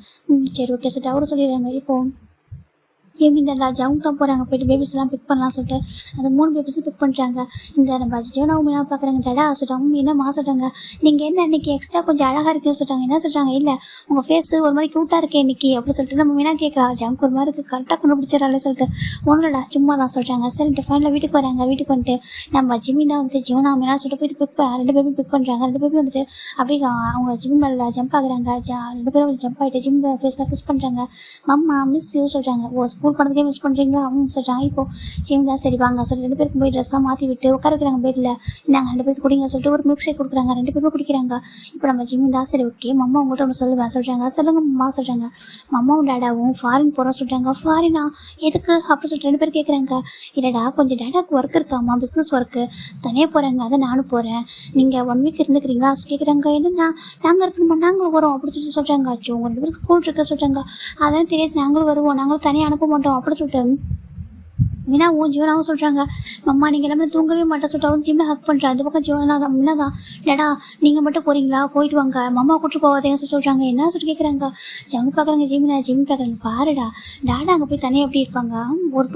சரி ஓகே சொல்லிட்டு அவரும் சொல்லிடுறாங்க. இப்போ எப்படி இந்த ஜவுன் தான் போகிறாங்க போயிட்டு பேபிஸ்லாம் பிக் பண்ணலாம்னு சொல்லிட்டு அந்த 3 பேபிஸும் பிக் பண்ணுறாங்க. இந்த நம்ம ஜீவனாவும் மீனா பார்க்குறாங்க. டடா சொல்லிட்டாங்க என்னம்மா சொல்கிறாங்க, நீங்கள் என்ன இன்னைக்கு எக்ஸ்ட்ரா கொஞ்சம் அழகாக இருக்குன்னு சொல்கிறாங்க. என்ன சொல்கிறாங்க, இல்லை உங்கள் ஃபேஸ் ஒரு மாதிரி க்யூட்டாக இருக்கே இன்னைக்கு அப்படின்னு சொல்லிட்டு நம்ம மீனா கேட்குறா. ஜங்க் ஒரு மாதிரி இருக்குது கரெக்டாக கண்டுபிடிச்சிடறாளே சொல்லிட்டு ஒன்றும்டா சும்மா தான் சொல்கிறாங்க. சரின்ட்டு ஃபைனலாக வீட்டுக்கு வராங்க. வீட்டுக்கு வந்துட்டு நம்ம ஜிம்மி தான் வந்துட்டு ஜீவனா மீனா சொல்லிட்டு போயிட்டு ரெண்டு பேரும் பிக் பண்ணுறாங்க. 2 பேரும் வந்துட்டு அப்படியே அவங்க ஜிம் மேலே ஜம்ப் ஆகுறாங்க. 2 பேரும் ஜம்ப் ஆகிட்டு ஜிம் ஃபேஸில் கிஸ் பண்ணுறாங்க. மம்மா மிஸ் யூ சொல்கிறாங்க. ஓ ஸ்கூல் பண்ணதுக்கே மிஸ் பண்ணுறீங்களா சொல்கிறாங்க. இப்போது ஜிம் தான் சரி வாங்க சொல்லிட்டு 2 பேருக்கும் போய் ட்ரெஸ்லாம் மாற்றி விட்டு உட்கார வைக்கிறாங்க பெட்டில். நாங்கள் 2 பேருக்கு குடிங்க சொல்லிட்டு ஒரு மில்க் ஷேக் கொடுக்குறாங்க. 2 பேருமே குடிக்கிறாங்க. இப்போ நம்ம ஜிம்மி தான் சரி ஓகே மம்மா உங்கள்கிட்ட ஒன்று சொல்லுவேன் சொல்கிறாங்க. சொல்லுங்க மம்மா சொல்கிறாங்க. மம்மாவும் டேடாவும் ஃபாரின் போகிறோம் சொல்கிறாங்க. ஃபாரினா எதுக்கு அப்படி சொல்லிட்டு 2 பேர் கேட்குறாங்க. இல்லைடா கொஞ்சம் டேடாக்கு ஒர்க் இருக்காம்மா பிஸ்னஸ் ஒர்க்கு தனியாக போகிறாங்க அதை நானும் போகிறேன் நீங்கள் 1 வீக் இருந்துக்கிறீங்களா கேட்குறாங்க. என்னன்னா நாங்கள் இருக்கணுமா நாங்களும் வரோம் அப்படி சொல்லிட்டு சொல்கிறாங்க. ஆச்சோ உங்கள் 2 பேருக்கு ஸ்கூல் இருக்க சொல்கிறாங்க. அதெல்லாம் தெரியாது நாங்களும் வருவோம் நாங்களும் தனியாக அனுப்ப மாட்டோம் அப்படி சொல்லிட்டு மீனாவும் ஜீவனாவும் சொல்கிறாங்க. மம்மா நீங்கள் எல்லாமே தூங்கவே மாட்டேன் சொல்லிட்டு அவன் ஜிம்மில் ஹக் பண்ணுறா. அந்த பக்கம் ஜீவனா தான் மீனா தான் டடா நீங்கள் மட்டும் போகிறீங்களா போயிட்டு வாங்க மம்மா கூட்டு போகாதேன்னு சொல்லி சொல்கிறாங்க. என்ன சொல்லி கேட்குறாங்க. ஜம்மு பார்க்குறாங்க ஜிம் பார்க்குறாங்க. பாருடா டாடா அங்கே போய் தனியாக எப்படி இருப்பாங்க ஒரு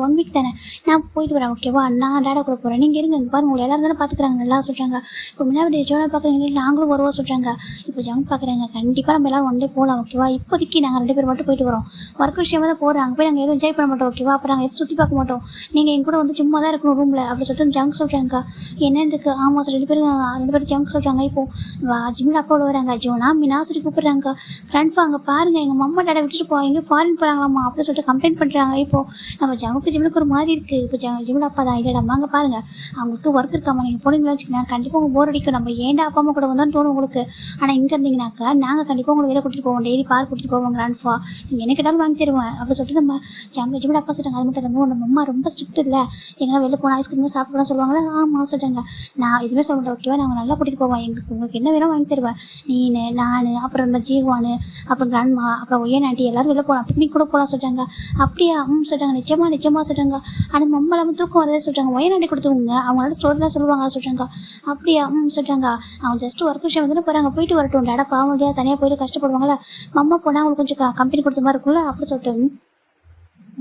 1 வீக் தானே நான் போயிட்டு வரேன் ஓகேவா நான் டாடா கூட போகிறேன் நீங்கள் இருங்க இங்கே பாருங்க உங்களை எல்லாரும் தானே பார்த்துக்குறாங்க நல்லா சொல்கிறாங்க. இப்போ முன்னாடி ஜீவனா பார்க்குறீங்க நாங்களும் வருவோம் சொல்கிறாங்க. இப்போ ஜம்மு பார்க்குறாங்க கண்டிப்பாக நம்ம எல்லோரும் 1 டே போகலாம் ஓகேவா இப்போதைக்கு நாங்கள் 2 பேர் மட்டும் போயிட்டு வரோம் ஒர்க் விஷயமாக தான் போகிறோம் அங்கே போய் நாங்கள் எதுவும் என்ஜாய் பண்ண மாட்டோம் ஓகேவா அப்புறம் நாங்கள் எதுவும் சுற்றி பார்க்க மாட்டோம் நீங்கள் என் கூட வந்து சும்மா தான் இருக்கணும் ரூமில் அப்படி சொல்லிட்டு ஜங்க் சொல்கிறாங்க. என்னதுக்கு ஆமாம் சார் 2 பேரும் ஜங்க் சொல்கிறாங்க. இப்போது ஜிம்மில் அப்பாவோட வராங்க. ஜோனா மீனா சொல்லி கூப்பிட்றாங்க. ஃப்ரெண்ட்ஃபா அங்கே பாருங்கள் எங்கள் மம்மா டாடா விட்டுட்டு எங்கே ஃபாரின் போகிறாங்களாம்மா அப்படின்னு சொல்லிட்டு கம்ப்ளைண்ட் பண்ணுறாங்க. இப்போது நம்ம ஜிம்முக்கு ஒரு மாதிரி இருக்குது. இப்போ ஜிம்மில் அப்பா தான் இல்லைடாம்மா அங்கே பாருங்கள் அவங்களுக்கு ஒர்க் இருக்காமா நீங்கள் போனீங்களா வச்சுக்கோங்க கண்டிப்பாக உங்களுக்கு போர் அடிக்கும் நம்ம ஏன்டா அப்பா அம்மா கூட வந்தாலும் தோணும் உங்களுக்கு. ஆனால் இங்கே இருந்தீங்கன்னாக்கா நாங்கள் கண்டிப்பாக உங்களை வெளியே கூட்டிகிட்டு போவோம் டெய்லி பார்க் கூட்டிகிட்டு போவோம் கிராண்ட்ஃபா நீங்கள் என்ன கேட்டாலும் வாங்கி தருவேன் அப்படி சொல்லிட்டு நம்ம ஜிம்மில் அப்பா சொல்கிறாங்க. அது மட்டும் இல்லாமல் நம்ம அம்மா ரொம்ப ஸ்ட்ரிக்ட் இல்லை எங்கன்னா வெளில போனால் ஐஸ்கிரீம் சாப்பிட்டு சொல்லுவாங்களா ஆமாம் சொல்கிறாங்க. நான் எதுவுமே சொல்ல மாட்டேன் ஓகேவா நாங்கள் நல்லா கூட்டிகிட்டு போவோம் உங்களுக்கு என்ன வேணும் வாங்கி தருவேன் நீனு நான் அப்புறம் நம்ம ஜீவானு அப்புறம் கிராண்ட்மா அப்புறம் ஒய்யன் ஆண்டி எல்லோரும் வெளில போகலாம் பிக்னிக் கூட போகலாம் சொல்கிறாங்க. அப்படியா சொல்கிறாங்க. நிச்சயமாக சொல்கிறாங்க. ஆனால் மம்மளாமல் தூக்கம் வரதே சொல்கிறாங்க. ஒய்யன் ஆண்டி கொடுத்துருங்க அவங்களோட ஸ்டோரிலாம் சொல்லுவாங்க சொல்கிறாங்க. அப்படியா சொல்கிறாங்க. அவங்க ஜஸ்ட் ஒர்க் விஷயம் வந்து போகிறாங்க போயிட்டு வரட்டும் டேடா பாவம் இல்லையா தனியாக போயிட்டு கஷ்டப்படுவாங்களா மம்மா போனால் அவங்களுக்கு கொஞ்சம் கம்பெனி கொடுத்த மாதிரி இருக்கும்ல அப்படி சொல்லிட்டு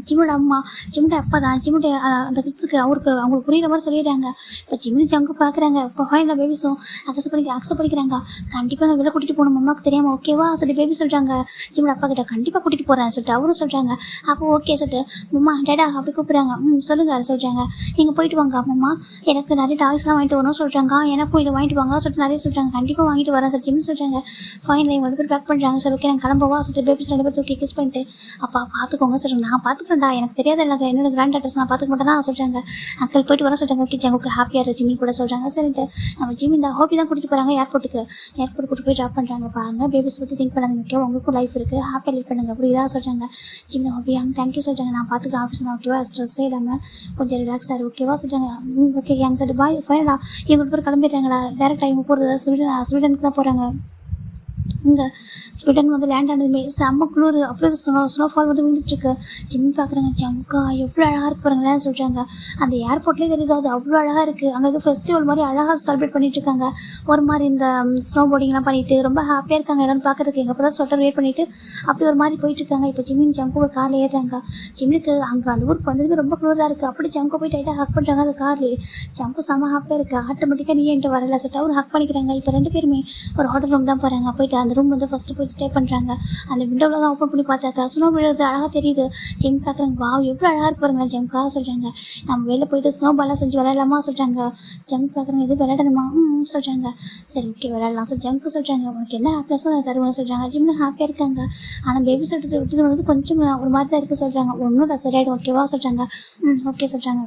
ஜிம்மோட அம்மா ஜிம்மோட அப்பா தான் ஜிம்மோட அந்த கிட்ஸுக்கு அவங்களுக்கு புரியுற மாதிரி சொல்லிடுறாங்க. இப்போ ஜிம்மி ஜங்கு பார்க்குறாங்க. இப்போ ஹாயில் பேபிஸும் அக்செப்ட் பண்ணிக்கிறாங்க. கண்டிப்பாக வெளில கூட்டிகிட்டு போகணும் அம்மாவுக்கு தெரியாமல் ஓகேவா சொல்லி பேபி சொல்கிறாங்க. ஜிம்மோட அப்பா கிட்ட கண்டிப்பாக கூட்டிகிட்டு போகிறேன் சொல்லிட்டு அவரும் சொல்கிறாங்க. அப்போ ஓகே சொல்லிட்டு அம்மா டேடா அப்படி கூப்பிட்றாங்க. சொல்லுங்கள் சொல்கிறாங்க. நீங்கள் போயிட்டு வாங்க அம்மா எனக்கு நிறைய டாய்ஸ்லாம் வாங்கிட்டு வரணும் சொல்கிறாங்க. எனக்கும் இதை வாங்கிட்டு வாங்க சொல்லிட்டு நிறைய சொல்கிறாங்க. கண்டிப்பாக வாங்கிட்டு வரேன் சார் ஜிம்மி சொல்கிறாங்க. ஃபைனல் இவங்க 2 பேர் பேக் பண்ணுறாங்க. சரி ஓகே நாங்கள் கிளம்பவா சொல்லிட்டு பேபிஸ் 2 பேர் தூக்கி கிஸ் பண்ணிட்டு அப்பா பார்த்துக்கோங்க சொல்கிறாங்க. நான் பார்த்துக்கிறேன்டா எனக்கு தெரியாத எனக்கு என்னோட கிராண்ட் டாட்டர்ஸ் நான் பார்த்துக்க மாட்டேன்னா சொல்கிறாங்க. அங்கிள் போயிட்டு வர சொல்கிறாங்க. ஓகே ஜங்குக்கு ஹாப்பியாக இருக்குது ஜிம்மி கூட சொல்கிறாங்க. சரிட்டு நம்ம ஜிம்மி இந்த ஹோப்பி தான் கூட்டிகிட்டு போகிறாங்க ஏர்போர்ட் கூட்டிட்டு போய் ட்ராப் பண்ணுறாங்க. பாருங்கள் பேபிஸ் பற்றி திங்க் பண்ணாதீங்க ஓகே உங்களுக்கும் லைஃப் இருக்குது ஹாப்பியாக லீவ் பண்ணுங்கள் புரியுதா சொல்கிறாங்க. ஜிம்மி ஹோப்பி தேங்க்யூ சொல்கிறாங்க. நான் பார்த்துக்கிறேன் ஆஃபீஸ் தான் ஓகேவா ஸ்ட்ரெஸ்ஸே இல்லாமல் கொஞ்சம் ரிலாக்ஸ் ஆகிரு ஓகேவா சொல்கிறாங்க. ஓகே கேங் சார் பாய் ஃபைனலாக இவங்க 2 பேர் கிளம்பிடுறாங்களா டேரெக்டாக இவங்க போகிறது ஸ்வீடனுக்கு தான் போகிறாங்க. இங்கே ஸ்வீடன் வந்து லேண்ட் ஆனதுமே செம்ம குளிர் அப்படியே ஸ்னோஃபால் வந்து விழுந்துட்டுருக்கு. ஜிம்மி பார்க்குறாங்க. ஜங்குக்கா எவ்வளோ அழகாக இருக்கு பாருங்களேன் சொல்கிறாங்க. அந்த ஏர்போர்ட்லேயே தெரியுது அது அவ்வளோ அழகாக இருக்குது. அங்கே இது ஃபெஸ்டிவல் மாதிரி அழகாக செலிப்ரேட் பண்ணிட்டுருக்காங்க. ஒரு மாதிரி இந்த ஸ்னோ போர்டிங்லாம் பண்ணிவிட்டு ரொம்ப ஹாப்பியாக இருக்காங்க எல்லோரும் பார்க்குறதுக்கு. எங்கள் அப்போ தான் ஸ்வெட்டர் வேர் பண்ணிவிட்டு அப்படி ஒரு மாதிரி போயிட்டுருக்காங்க. இப்போ ஜிம்மின் ஜங்கு ஒரு காரில் ஏறுறாங்க. ஜிம்மிக்கு அங்கே அந்த ஊருக்கு வந்ததுமே ரொம்ப குளிராக இருக்குது. அப்படி ஜங்கு போய் டைட்டாக ஹக் பண்ணுறாங்க அந்த கார்லேயே. ஜங்கு செம்ம ஹாப்பியாக இருக்குது. ஆட்டோமேட்டிக்காக நீ என்கிட்ட வரல சொல்லிட்டு அவர் ஹக் பண்ணிக்கிறாங்க. இப்போ 2 பேருமே ஒரு ஹோட்டல் ரூம் தான் போகிறாங்க. போயிட்டு அந்த ரூம் வந்து ஃபஸ்ட்டு போய் ஸ்டே பண்ணுறாங்க. அந்த விண்டோவில் தான் ஓப்பன் பண்ணி பார்த்தாக்கா ஸ்னோ விழுறது அழகாக தெரியுது. ஜிம் பார்க்குறாங்க. வாவ் எவ்வளோ அழகாக இருக்கு பாருங்களேன் ஜங்காக சொல்கிறாங்க. நம்ம வெளில போயிட்டு ஸ்னோ பால்லாம் செஞ்சு விளையாடலாமா சொல்கிறாங்க. ஜங்க் பார்க்குறாங்க. எது விளையாடணுமா சொல்கிறாங்க. சரி ஓகே விளையாடலாம் சார் ஜங்க்கு சொல்கிறாங்க. உனக்கு என்ன ஹாப்பினஸும் நான் தருவேன் சொல்கிறாங்க. ஜிம்னு ஹாப்பியாக இருக்காங்க. ஆனால் பேபி விட்டுட்டு வந்து கொஞ்சம் ஒரு மாதிரி தான் இருக்குது சொல்கிறாங்க. ஒன்றும் சரியாயிடும் ஓகேவா சொல்கிறாங்க. ஓகே சொல்கிறாங்க.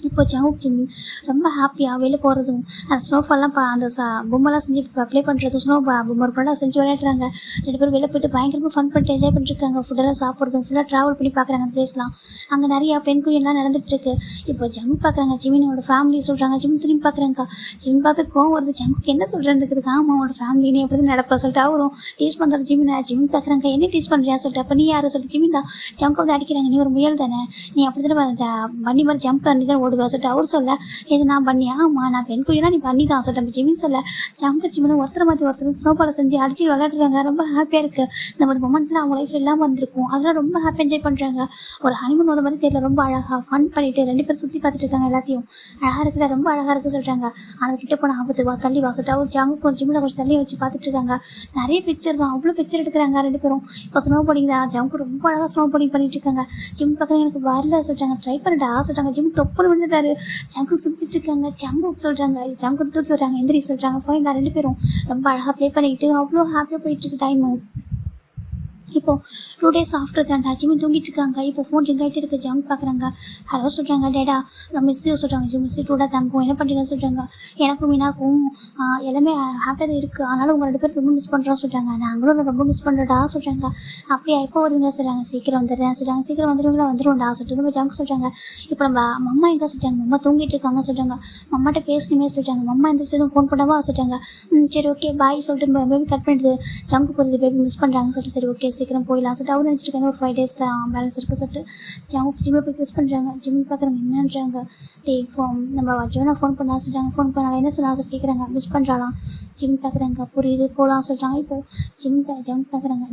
இப்போ ஜிம்மி ரொம்ப ஹாப்பியாக வெளில போகிறதும் அந்த ஸ்னோஃபால்லாம் அந்த பொம்மைலாம் செஞ்சு ப்ளே பண்ணுறதும் ஸ்னோ பொம்மை கூட செஞ்சு விளையாடுறாங்க. 2 பேரும் வெளில போய்ட்டு பயங்கரமாக ஃபன் பண்ணிட்டு என்ஜாய் பண்ணிட்டுருக்காங்க. ஃபுட்டெல்லாம் சாப்பிட்றதும் ஃபுல்லாக ட்ராவல் பண்ணி பார்க்குறாங்க அந்த பிளேஸ்லாம். அங்கே நிறையா பெண் குயின்லாம் நடந்துகிட்ருக்கு. இப்போ ஜங்கு பார்க்குறாங்க. ஜிம்மினோட ஃபேமிலி சொல்கிறாங்க. ஜிம்மி திரும்பி பார்க்குறாங்க. ஜிம்மி பார்த்து கோவம் வருது. ஜங்குக்கு என்ன சொல்கிறேன்னு இருக்குது. ஆமாம் அவனோட ஃபேமிலினே எப்படி நடப்பா சொல்லிட்டு அவரும் டீஸ் பண்ணுறாரு ஜிம்மி பார்க்குறாங்க. என்ன டீஸ் பண்ணுறியா சொல்லிட்டு அப்போ நீ யாரை சொல்லிட்டு ஜிம்மி தான் ஜங்கு வந்து அடிக்கிறாங்க. நீ ஒரு முயல் தானே நீ அப்படி தானே பண்ணி மாதிரி ஜம்ப் பண்ணி தான் ஓடுவா சொல்லிட்டு அவர் சொல்ல இது நான் பண்ணியா ஆமாம் நான் பெண் குயினா நீ பண்ணி தான் சொல்லிட்டு ஜிமின் சொல்ல ஜங்கு ஜிமினும் ஒருத்தரை மாற்றி ஒருத்தர் ஸ்னோபாலை செஞ்சு அடிச்சு விளையாடுறாங்க. ரொம்ப ஹாப்பியாக இருக்குது. இந்த ஒரு மொமெண்ட்டில் அவங்க லைஃப்ல எல்லாம் வந்திருக்கும். அதெல்லாம் ரொம்ப ஹாப்பி என்ஜாய் பண்ணுறாங்க. ஒரு ஹனிமூன் ஒரு மாதிரி தெரியல, ரொம்ப அழகாக ஃபன் பண்ணிட்டு 2 பேரும் சுற்றி பார்த்துட்டு இருக்காங்க. எல்லாத்தையும் அழகாக இருக்குல்ல, ரொம்ப அழகாக இருக்குது சொல்கிறாங்க. ஆனால் கிட்ட போன ஆபத்து வா தள்ளி வாசிட்டா ஒரு ஜாங்கு கொஞ்சம் ஜிம்மில் கொஞ்சம் தள்ளி வச்சு பார்த்துட்டு இருக்காங்க. நிறைய பிக்சர் தான், அவ்வளோ பிக்சர் எடுக்கிறாங்க 2 பேரும். இப்போ ஸ்னோ போர்டிங் தான், ஜங்கு ரொம்ப அழகாக ஸ்னோ போர்டிங் பண்ணிட்டு இருக்காங்க. ஜிம் பார்க்குறேன் எனக்கு வரல சொல்கிறாங்க, ட்ரை பண்ணிட்டா சொல்கிறாங்க. ஜிம் தொப்புன்னு விழுந்துட்டாரு. ஜங்கு சிரிச்சிட்டு இருக்காங்க. ஜங்கு சொல்கிறாங்க, ஜங்கு தூக்கி விடுறாங்க, எந்திரி சொல்கிறாங்க. ஃபைன் 2 பேரும் ரொம்ப அழகாக ப்ளே பண்ணிக்கிட்டு அவ்வளோ ஹாப்பியாக போயிட்டுருக்கு டைமு. இப்போ 2 days ஆஃப்டர் தான்டா ஜிம்மி தூங்கிட்டு இருக்காங்க. இப்போ ஃபோன் ரிங் ஆகிட்டு இருக்கு. ஜங்க் பார்க்குறாங்க. ஹலோ சொல்கிறாங்க. டேடா நான் மிஸ் யூ சொல்கிறாங்க. ஜிம் மிஸ் டூடா தங்கும் என்ன பண்ணுறீங்கன்னு சொல்கிறாங்க. எனக்கும் மீனாக்கும் எல்லாமே ஹாப்பியாக இருக்குது, ஆனாலும் உங்கள் 2 பேரும் ரொம்ப மிஸ் பண்ணுறோம் சொல்கிறாங்க. நாங்களும் ரொம்ப மிஸ் பண்ணுறடா சொல்கிறாங்க. அப்படியே எப்போ வருவீங்க சொல்கிறாங்க. சீக்கிரம் வந்துடுறேன் சொல்கிறாங்க. சீக்கிரம் வந்துடுவீங்களா? வந்துடும்டா சொல்லிட்டு நம்ம ஜங்க் சொல்கிறாங்க. இப்போ நம்ம மம்மா எங்கே சொல்கிறாங்க. மம்மா தூங்கிட்டு இருக்காங்க சொல்கிறாங்க. மம்மாட்ட பேசுனீங்க சொல்கிறாங்க. மம்மா எந்த சைடும் ஃபோன் பண்ணவா சொல்கிறாங்க. சரி ஓகே பாய் சொல்லிட்டு பேபி கட் பண்ணிடுது. ஜங்கு போகிறது பேபி மிஸ் பண்ணுறாங்க சொல்லிட்டு சரி ஓகே சீக்கிரம் போயிடலாம் சொல்லிட்டு அவர் நினச்சிருக்காங்க. ஒரு 5 days தான் பேலன்ஸ் இருக்குது சொல்லிட்டு ஜிம்மில் போய் கிஸ் பண்ணுறாங்க. ஜிம்மில் பார்க்குறாங்க. என்னன்றாங்க, டே நம்ம ஜோனா ஃபோன் பண்ணா சொல்கிறாங்க. ஃபோன் பண்ணாலும் என்ன சொன்னா சொல்லி கேட்குறாங்க. மிஸ் பண்ணுறாலாம். ஜிம் பார்க்குறாங்க. புரியுது போகலாம் சொல்கிறாங்க. இப்போது ஜிம் பார்க்குறாங்க.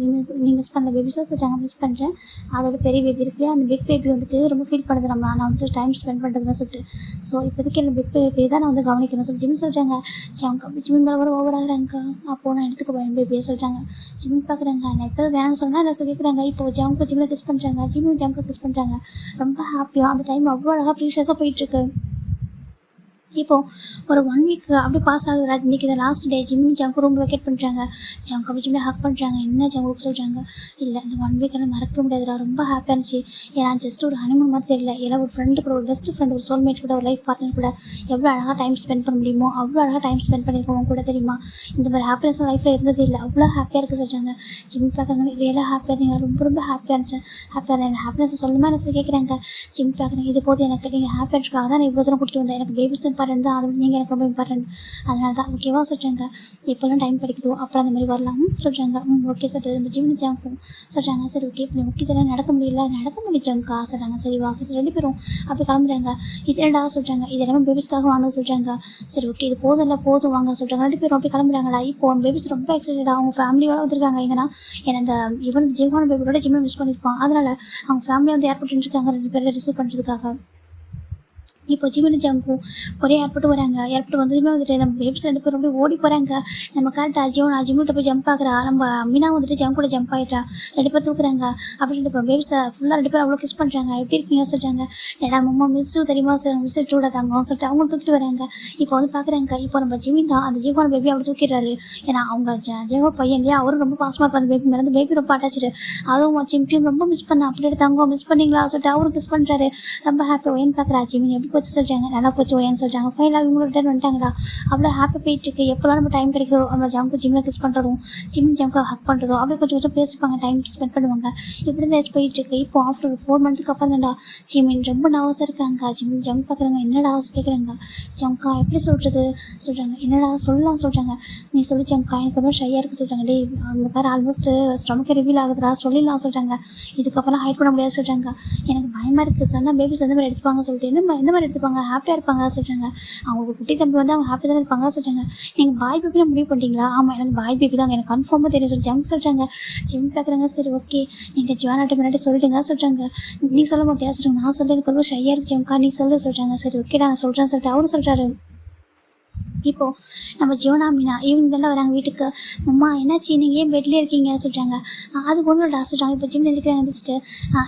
நீ மிஸ் பண்ணல பேபிஸாக சொல்கிறாங்க. மிஸ் பண்ணுறேன். அதோட பெரிய பேபி இருக்கு இல்லையா, அந்த பிக் பேபி வந்துட்டு ரொம்ப ஃபீல் பண்ணுறது, நான் வந்துட்டு டைம் ஸ்பெண்ட் பண்ணுறதுன்னு சொல்லிட்டு. ஸோ இப்போதைக்கு அந்த பிக் பேபி தான் நான் வந்து கவனிக்கணும் சொல்லி ஜிம் சொல்கிறாங்க. ஜிம் மேலே வர ஓவர் ஆகுறாங்க. அப்போது நான் எடுத்துக்க போய் பேபியை சொல்கிறாங்க. ஜிம் பார்க்குறாங்க. நான் இப்போ வேணும்னு சொன்னால் என்ன சொல்லிக்கிறாங்க. இப்போ ஜங்கு ஜிம்மில் கிஸ் பண்ணுறாங்க. ஜிம்மும் ஜங்கு கிஸ் பண்ணுறாங்க. ரொம்ப ஹாப்பியாக அந்த டைம் அவ்வளோ அழகாக ப்ரீஷியஸாக போயிட்டுருக்கு. இப்போது ஒரு 1 week அப்படி பாஸ் ஆகுது. இன்றைக்கி இதை லாஸ்ட் டே. ஜிம்மும் ஜங்கு ரொம்ப வெக்கேட் பண்ணுறாங்க. ஜங்கு அப்படி ஜிம்மில் ஹக் பண்ணுறாங்க. என்ன ஜங்குக்கு சொல்கிறாங்க, இல்லை இந்த 1 week எல்லாம் மறக்க முடியாதுடா, ரொம்ப ஹாப்பியாக இருந்துச்சு. ஏன்னா ஜஸ்ட் ஒரு ஹனிமூன் மாதிரி தெரியல, எல்லாம் ஒரு ஃப்ரெண்டு கூட, ஒரு பெஸ்ட் ஃப்ரெண்ட், ஒரு சோல்மேட் கூட, ஒரு லைஃப் பார்ட்னர் கூட எவ்வளோ அழகாக டைம் ஸ்பெண்ட் பண்ண முடியுமோ அவ்வளோ அழகாக டைம் ஸ்பெண்ட் பண்ணியிருக்கோம் கூட தெரியுமா. இந்த மாதிரி ஹாப்பினஸ் லைஃப்பில் இருந்தது இல்லை, அவ்வளோ ஹாப்பியாக இருக்குது சொல்கிறாங்க. ஜிம் பார்க்குறாங்க. ரியலாக ஹாப்பியாக இருந்தீங்க, ரொம்ப ரொம்ப ஹாப்பியாக இருந்துச்சு. ஹாப்பியாக இருந்தேன். எனக்கு ஹாப்பினஸ் சொல்லுமா என்ன சொல்லி கேட்குறாங்க. ஜிம் பார்க்குறேன். இது போது எனக்கு, நீங்கள் ஹாப்பியாக இருக்காக தான் நான் இவ்வளோ தூரம் கூட்டிகிட்டு வந்தேன். எனக்கு பேபிஸ் இம்பார்ட்டன்ட் தான், அது நீங்கள் எனக்கு ரொம்ப இம்பார்ட்டன்ட், அதனால தான் ஓகேவா சொல்கிறாங்க. இப்போல்லாம் டைம் படிக்குதோ அப்புறம் அந்த மாதிரி வரலாம் சொல்கிறாங்க. Okay sir. நம்ம ஜிம் ஜங்கும் சொல்கிறாங்க. சரி ஓகே இப்போ ஓகே தானே, நடக்க முடியலங்கக்கா சொல்கிறாங்க. சரி வா சொல்லிட்டு 2 பேரும் அப்படி கிளம்புறாங்க. இது என்னடா சொல்கிறாங்க. இது எல்லாமே பேபிஸ்க்காக வாங்க சொல்கிறாங்க. சரி ஓகே இது போதும் வாங்க சொல்கிறாங்க. 2 பேரும் அப்படி கிளம்புறாங்கடா. இப்போ பேபிஸ் ரொம்ப எக்ஸைட்டடாக அவங்க ஃபேமிலியோட வந்திருக்காங்க. எங்கன்னா ஏன்னா இந்த இவன் ஜீவான பேபியோட ஜிம்மில் மிஸ் பண்ணியிருப்பான், அதனால் அவங்க ஃபேமிலி வந்து ஏர்போர்ட் இருக்காங்க 2 பேரை ரிசீவ் பண்ணுறதுக்காக. இப்போ ஜிம்மின் ஜங்கும் ஒரே ஏர்போர்ட் வராங்க. ஏர்போர்ட் வந்ததுமே வந்துட்டு நம்ம பேபிஸ் 2 பேரும் ரொம்ப ஓடி போகிறாங்க. நம்ம கரெக்டாக ஜிம்மிட்ட போய் ஜம்ப் ஆகுறா. நம்ம மீனா வந்துட்டு ஜங்க் கூட ஜம்ப் ஆகிட்டா. 2 பேர் தூக்குறாங்க. அப்படின்ட்டு இப்போ பேபிஸை ஃபுல்லாக 2 பேரும் அவ்வளோ கிஸ் பண்ணுறாங்க. எப்படி இருக்கீங்க சொல்கிறாங்க. டேடா மம்மா மிஸ்ஸு தெரியுமா சார், மிஸ் டூட தாங்க சொல்லிட்டு அவங்களும் தூக்கிட்டு வராங்க. இப்போ வந்து பார்க்குறாங்க. இப்போ நம்ம ஜிமின் தான் அந்த ஜீவான பேபி அப்படி தூக்கிடுறாரு. ஏன்னா அவங்க ஜெகோ பையன் இல்லையா, அவரும் ரொம்ப பாசமாக இருப்பார் அந்த பேபி மேலே. அந்த பேபி ரொம்ப அட்டாச்சு. அதுவும் ஜிம்பியும் ரொம்ப மிஸ் பண்ண. அப்படி எடுத்தாங்க மிஸ் பண்ணிங்களா சொல்லிட்டு அவரும் கிஸ் பண்ணுறாரு. ரொம்ப ஹாப்பி. ஒயன் பார்க்குறா. ஜிமின் எப்படி போச்சு சொல்கிறாங்க. நல்லா போச்சு ஒயன்னு சொல்கிறாங்க. ஃபைனலாக இவங்களோட ரிட்டர்ன் வந்துட்டாங்கடா. அவ்வளோ ஹாப்பி போயிட்டுருக்கு. எப்போலாம் நம்ம டைம் கிடைக்கும் நம்ம ஜங்கு ஜிம்மில் கிஸ் பண்ணுறதும் ஜங்கு ஹக் பண்ணுறதும் அப்படியே கொஞ்சம் கொஞ்சம் பேசிப்பாங்க, டைம் ஸ்பெண்ட் பண்ணுவாங்க. இப்படி தான் ஏதாச்சும் போயிட்டுருக்கு. இப்போ ஆஃப்டர் 4 months அப்புறம் தான்டா ஜிமின் ரொம்ப நர்வஸாக இருக்காங்க. ஜிமின் ஜங்க் பார்க்குறாங்க. என்னடா கேட்குறாங்க. ஜங்கா எப்படி சொல்கிறது சொல்கிறாங்க. என்னடா சொல்லலாம் சொல்கிறாங்க. நீ சொல்லி ஜங்கா எனக்கு ரொம்ப ஷையாக இருக்குது சொல்கிறாங்க. டே அங்கே பாரு ஆல்மோஸ்ட் ஸ்டொமக்கே ரிவீல் ஆகுதுடா, சொல்லிடலாம் சொல்கிறாங்க. இதுக்கப்புறம் ஹைட் பண்ண முடியாது சொல்கிறாங்க. எனக்கு பயமாக இருக்குது சொன்னால் பேபிஸ் எந்த மாதிரி எடுத்துப்பாங்க சொல்லிட்டு. எந்த மாதிரி எடுத்துப்பாங்க, ஹாப்பியாக இருப்பாங்க சொல்கிறாங்க. அவங்க குட்டி தம்பி வந்து அவங்க ஹாப்பி தானே இருப்பாங்க சொல்கிறாங்க. நீங்கள் பாய் பேபி முடிவு பண்ணிட்டீங்களா. ஆமாம் எனக்கு பாய் பேபி தான், எனக்கு கன்ஃபார்மாக தெரியும் சொல்லி ஜங்க் சொல்கிறாங்க. ஜிம் பார்க்குறாங்க. சரி ஓகே நீங்கள் ஜுவானாட்ட முன்னாடி சொல்லிட்டுங்க சொல்கிறாங்க. நீ சொல்ல மாட்டியா சொல்கிறாங்க. நான் சொல்லி எனக்கு ரொம்ப ஷையாக இருக்கு ஜம்கா, நீ சொல்லு சொல்கிறாங்க. சரி ஓகேடா நான் சொல்கிறேன்னு சொல்லிட்டு அவரும் சொல்கிறாரு. இப்போது நம்ம ஜோனா மீனா ஈவினிங் தானே வராங்க வீட்டுக்கு. அம்மா என்னாச்சு நீங்கள் ஏன் பெட்லேயே இருக்கீங்க சொல்கிறாங்க. அது ஒன்றுடா சொல்கிறாங்க. இப்போ ஜிம் இருக்கிறாங்க எழுந்திரிச்சிட்டு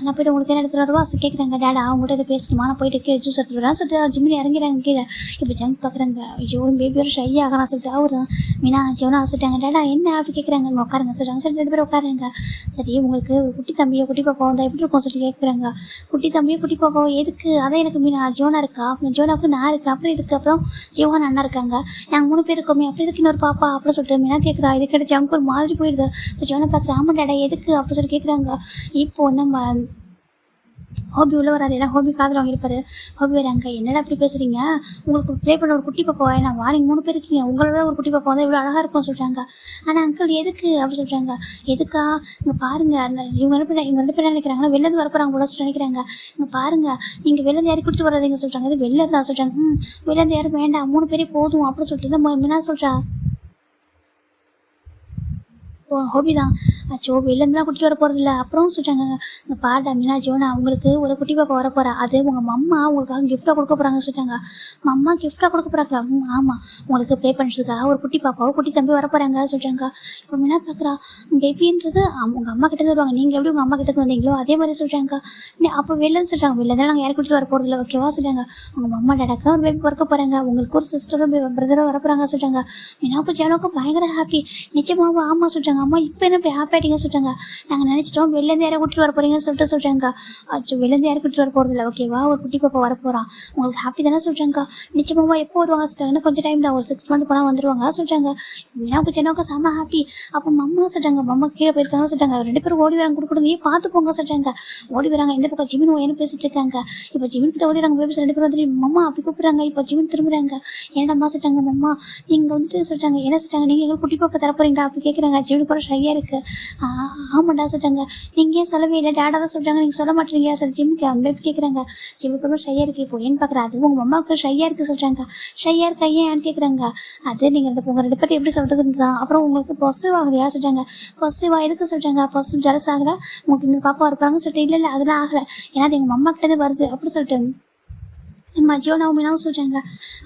நான் போய்ட்டு உங்களுக்கு என்ன எடுத்துகிட்டு வரவா கேட்குறாங்க. டேடா அவங்கள்ட்ட இதை பேசணுமா, நான் போயிட்டு கீழே ஜூஸ் எடுத்துகிட்டு வரேன் சொல்லிட்டு ஜிம்மில் இறங்கிறாங்க கீழே. இப்போ ஜங்க் பார்க்குறாங்க. ஐயோ பேபியோட ஷை ஆகிறான் சொல்லிட்டு அவர் மீனா ஜோனா சொல்லிட்டாங்க. டேடா என்ன அப்படி கேட்குறாங்க. இங்கே உட்காருங்க சொல்கிறாங்க. சரி 2 பேரும் உட்காருங்க. சரி உங்களுக்கு ஒரு குட்டி தம்பியோ குட்டி பாப்பா வந்தால் எப்படி இருக்கும் சொல்லிட்டு கேட்குறாங்க. குட்டி தம்பியோ குட்டி பாப்பாவோ எதுக்கு, அதான் எனக்கு மீனா ஜோனா இருக்கா, அப்புறம் ஜோனாவுக்கு நான் இருக்கேன், அப்புறம் இதுக்கு அப்புறம் ஜீவான் அண்ணா இருக்காங்க, நாங்கள் 3 பேர் இருக்கோமே, அப்படி இதுக்கு இன்னொரு பாப்பா அப்படின்னு சொல்லிட்டு மீனா கேட்குறா. இது கிடைச்சி அவங்க ஒரு மாதிரி போயிடுது. இப்போ ஜோனை பார்க்குற. ஆமாம் டேடா எதுக்கு அப்படின்னு சொல்லி கேட்குறாங்க. இப்போ நம்ம ஹோபி உள்ள வராரு. ஏன்னா ஹோபி காதில் வாங்கியிருப்பாரு. ஹோபி வராங்க, என்னடா இப்படி பேசுறீங்க, உங்களுக்கு ப்ளே பண்ண ஒரு குட்டி பாப்பா வேணாம், வாரிங்க 3 பேர் இருக்கீங்க, உங்களோட ஒரு குட்டி பாப்பா வந்து இவ்வளோ அழகாக இருக்கும் சொல்கிறாங்க. ஆனால் அங்கிள் எதுக்கு அப்படி சொல்கிறாங்க. எதுக்கா, இங்கே பாருங்க, இவங்க 2 பேர் நினைக்கிறாங்கன்னா வெளிலேருந்து வரப்போறாங்க போல சொல்லிட்டு நினைக்கிறாங்க. இங்கே பாருங்க, நீங்கள் வெளிலேருந்து யாரும் கூட்டிட்டு வராதீங்க சொல்கிறாங்க. இது வெளில இருந்தா சொல்கிறாங்க. வெளிலேருந்து யாரும் வேண்டாம், 3 பேரே போதும் அப்படின்னு சொல்லிட்டு நம்ம என்ன சொல்கிறா. ஹோபி தான். அச்சோ வெளிலேருந்துலாம் கூட்டிகிட்டு வர போகிறதில்ல. அப்புறம் சொல்கிறாங்க, இங்கே பாருடா மீனா ஜோனா, உங்களுக்கு ஒரு குட்டி பாப்பா வர போகிறா, அது உங்கள் மம்மா உங்களுக்காக கிஃப்டாக கொடுக்க போகிறாங்க சொல்லிட்டாங்க. மம்மா கிஃப்டாக கொடுக்க போகிறாங்களா? ஆமாம், உங்களுக்கு ப்ளே பண்ணுறதுக்காக ஒரு குட்டி பாப்பாவோ குட்டி தம்பி வர போகிறாங்க சொல்கிறாங்க. இப்போ மீனா பார்க்குறா, பேபின்றது உங்கள் அம்மா கிட்டே வருவாங்க, நீங்கள் எப்படி உங்கள் அம்மா கிட்டே வந்தீங்களோ அதே மாதிரி சொல்கிறாங்க. அப்போ வெளிலேருந்து சொல்கிறாங்க, வெளிலேருந்து நாங்கள் யாரும் கூட்டிகிட்டு வர போகிறதில்ல ஓகேவா சொல்கிறாங்க. உங்கள் மம்மா டேடாக்கு தான் ஒரு பேபி பிறக்க போகிறாங்க, உங்களுக்கு ஒரு சிஸ்டரும் பிரதரும் வர போகிறாங்க சொல்கிறாங்க. மீனாவுக்கு ஜானுக்கும் பயங்கர ஹாப்பி. நிச்சயமாவும் ஆமாம் சொல்கிறாங்க. அம்மா இப்போ என்ன இப்படி ஹாப்பி ஆகிட்டீங்க சொல்கிறாங்க. நாங்கள் நினச்சிட்டோம் வெளிலேருந்து யாரை கூட்டிட்டு வர போகிறீங்கன்னு சொல்கிறாங்க. அச்சோ வெளிலேருந்து யாரும் கூட்டிட்டு வர போகிறதில்ல ஓகேவா, ஒரு குட்டி பாப்பா வர போகிறான், உங்களுக்கு ஹாப்பி தானே சொல்கிறாங்க. நிச்சயமாவா எப்போ வருவாங்க சொல்கிறாங்க. கொஞ்சம் டைம் தான், ஒரு 6 மந்த் போனால் வந்துடுவாங்க சொல்கிறாங்க. மீனாவுக்கு ஜெனாவுக்கு செம்ம ஹாப்பி. அப்போ மம்மா சொல்கிறாங்க, மம்மா கீழே போயிருக்காங்கன்னு சொல்கிறாங்க. 2 பேரும் ஓடி வராங்க, கொடுங்க பார்த்து போங்க சொல்கிறாங்க. ஓடி வராங்க. இந்த பக்கம் ஜிமின் என்ன பேசிட்டு இருக்காங்க. இப்போ ஜிமின் கிட்ட ஓடிறாங்க. பேபிஸ் 2 பேரும் வந்துட்டு மம்மா அப்படி கூப்பிட்றாங்க. இப்போ ஜிமின் திரும்புறாங்க. என்னடா சொல்கிறாங்க. மம்மா நீங்கள் வந்துட்டு சொல்கிறாங்க, என்ன சொல்கிறாங்க, நீங்கள் எங்களுக்கு குட்டி பாப்பா தர போகிறீங்களா அப்படி கேட்குறாங்க. ஜிமின் கூட ஷையாக இருக்குது. ஆமாண்டா சொல்கிறாங்க. நீங்கள் ஏன் சொல்லவே இல்லை, டேடா தான் சொல்கிறாங்க, நீங்கள் சொல்ல மாட்டீங்க சார் ஜிம்முக்கு பேபி கேட்குறாங்க. ஜிம்முக்கு ரொம்ப ஷையாக இருக்குது. இப்போ ஏன்னு பார்க்குறா, அது உங்கள் மம்மாவுக்கு ஷையாக இருக்குது சொல்கிறாங்க. ஷையாக இருக்கா ஏன்னு கேட்குறாங்க. அது நீங்கள் உங்கள் 2 பேர்ட்டு எப்படி சொல்கிறதுன்னு தான். அப்புறம் உங்களுக்கு பொசிவ் ஆகலையா சொல்கிறாங்க. பொசிவா எதுக்கு சொல்கிறாங்க. பொசிவ் ஜலஸ் ஆகலை, உங்களுக்கு இன்னொரு பாப்பா வரப்போறாங்கன்னு சொல்லிட்டு. இல்லை அதெல்லாம் ஆகலை, ஏன்னா அது எங்கள் மம்மா கிட்டே வருது அப்படி சொல்லிட்டு நம்ம ஜோனாவும் மீனாவும் சொல்கிறாங்க.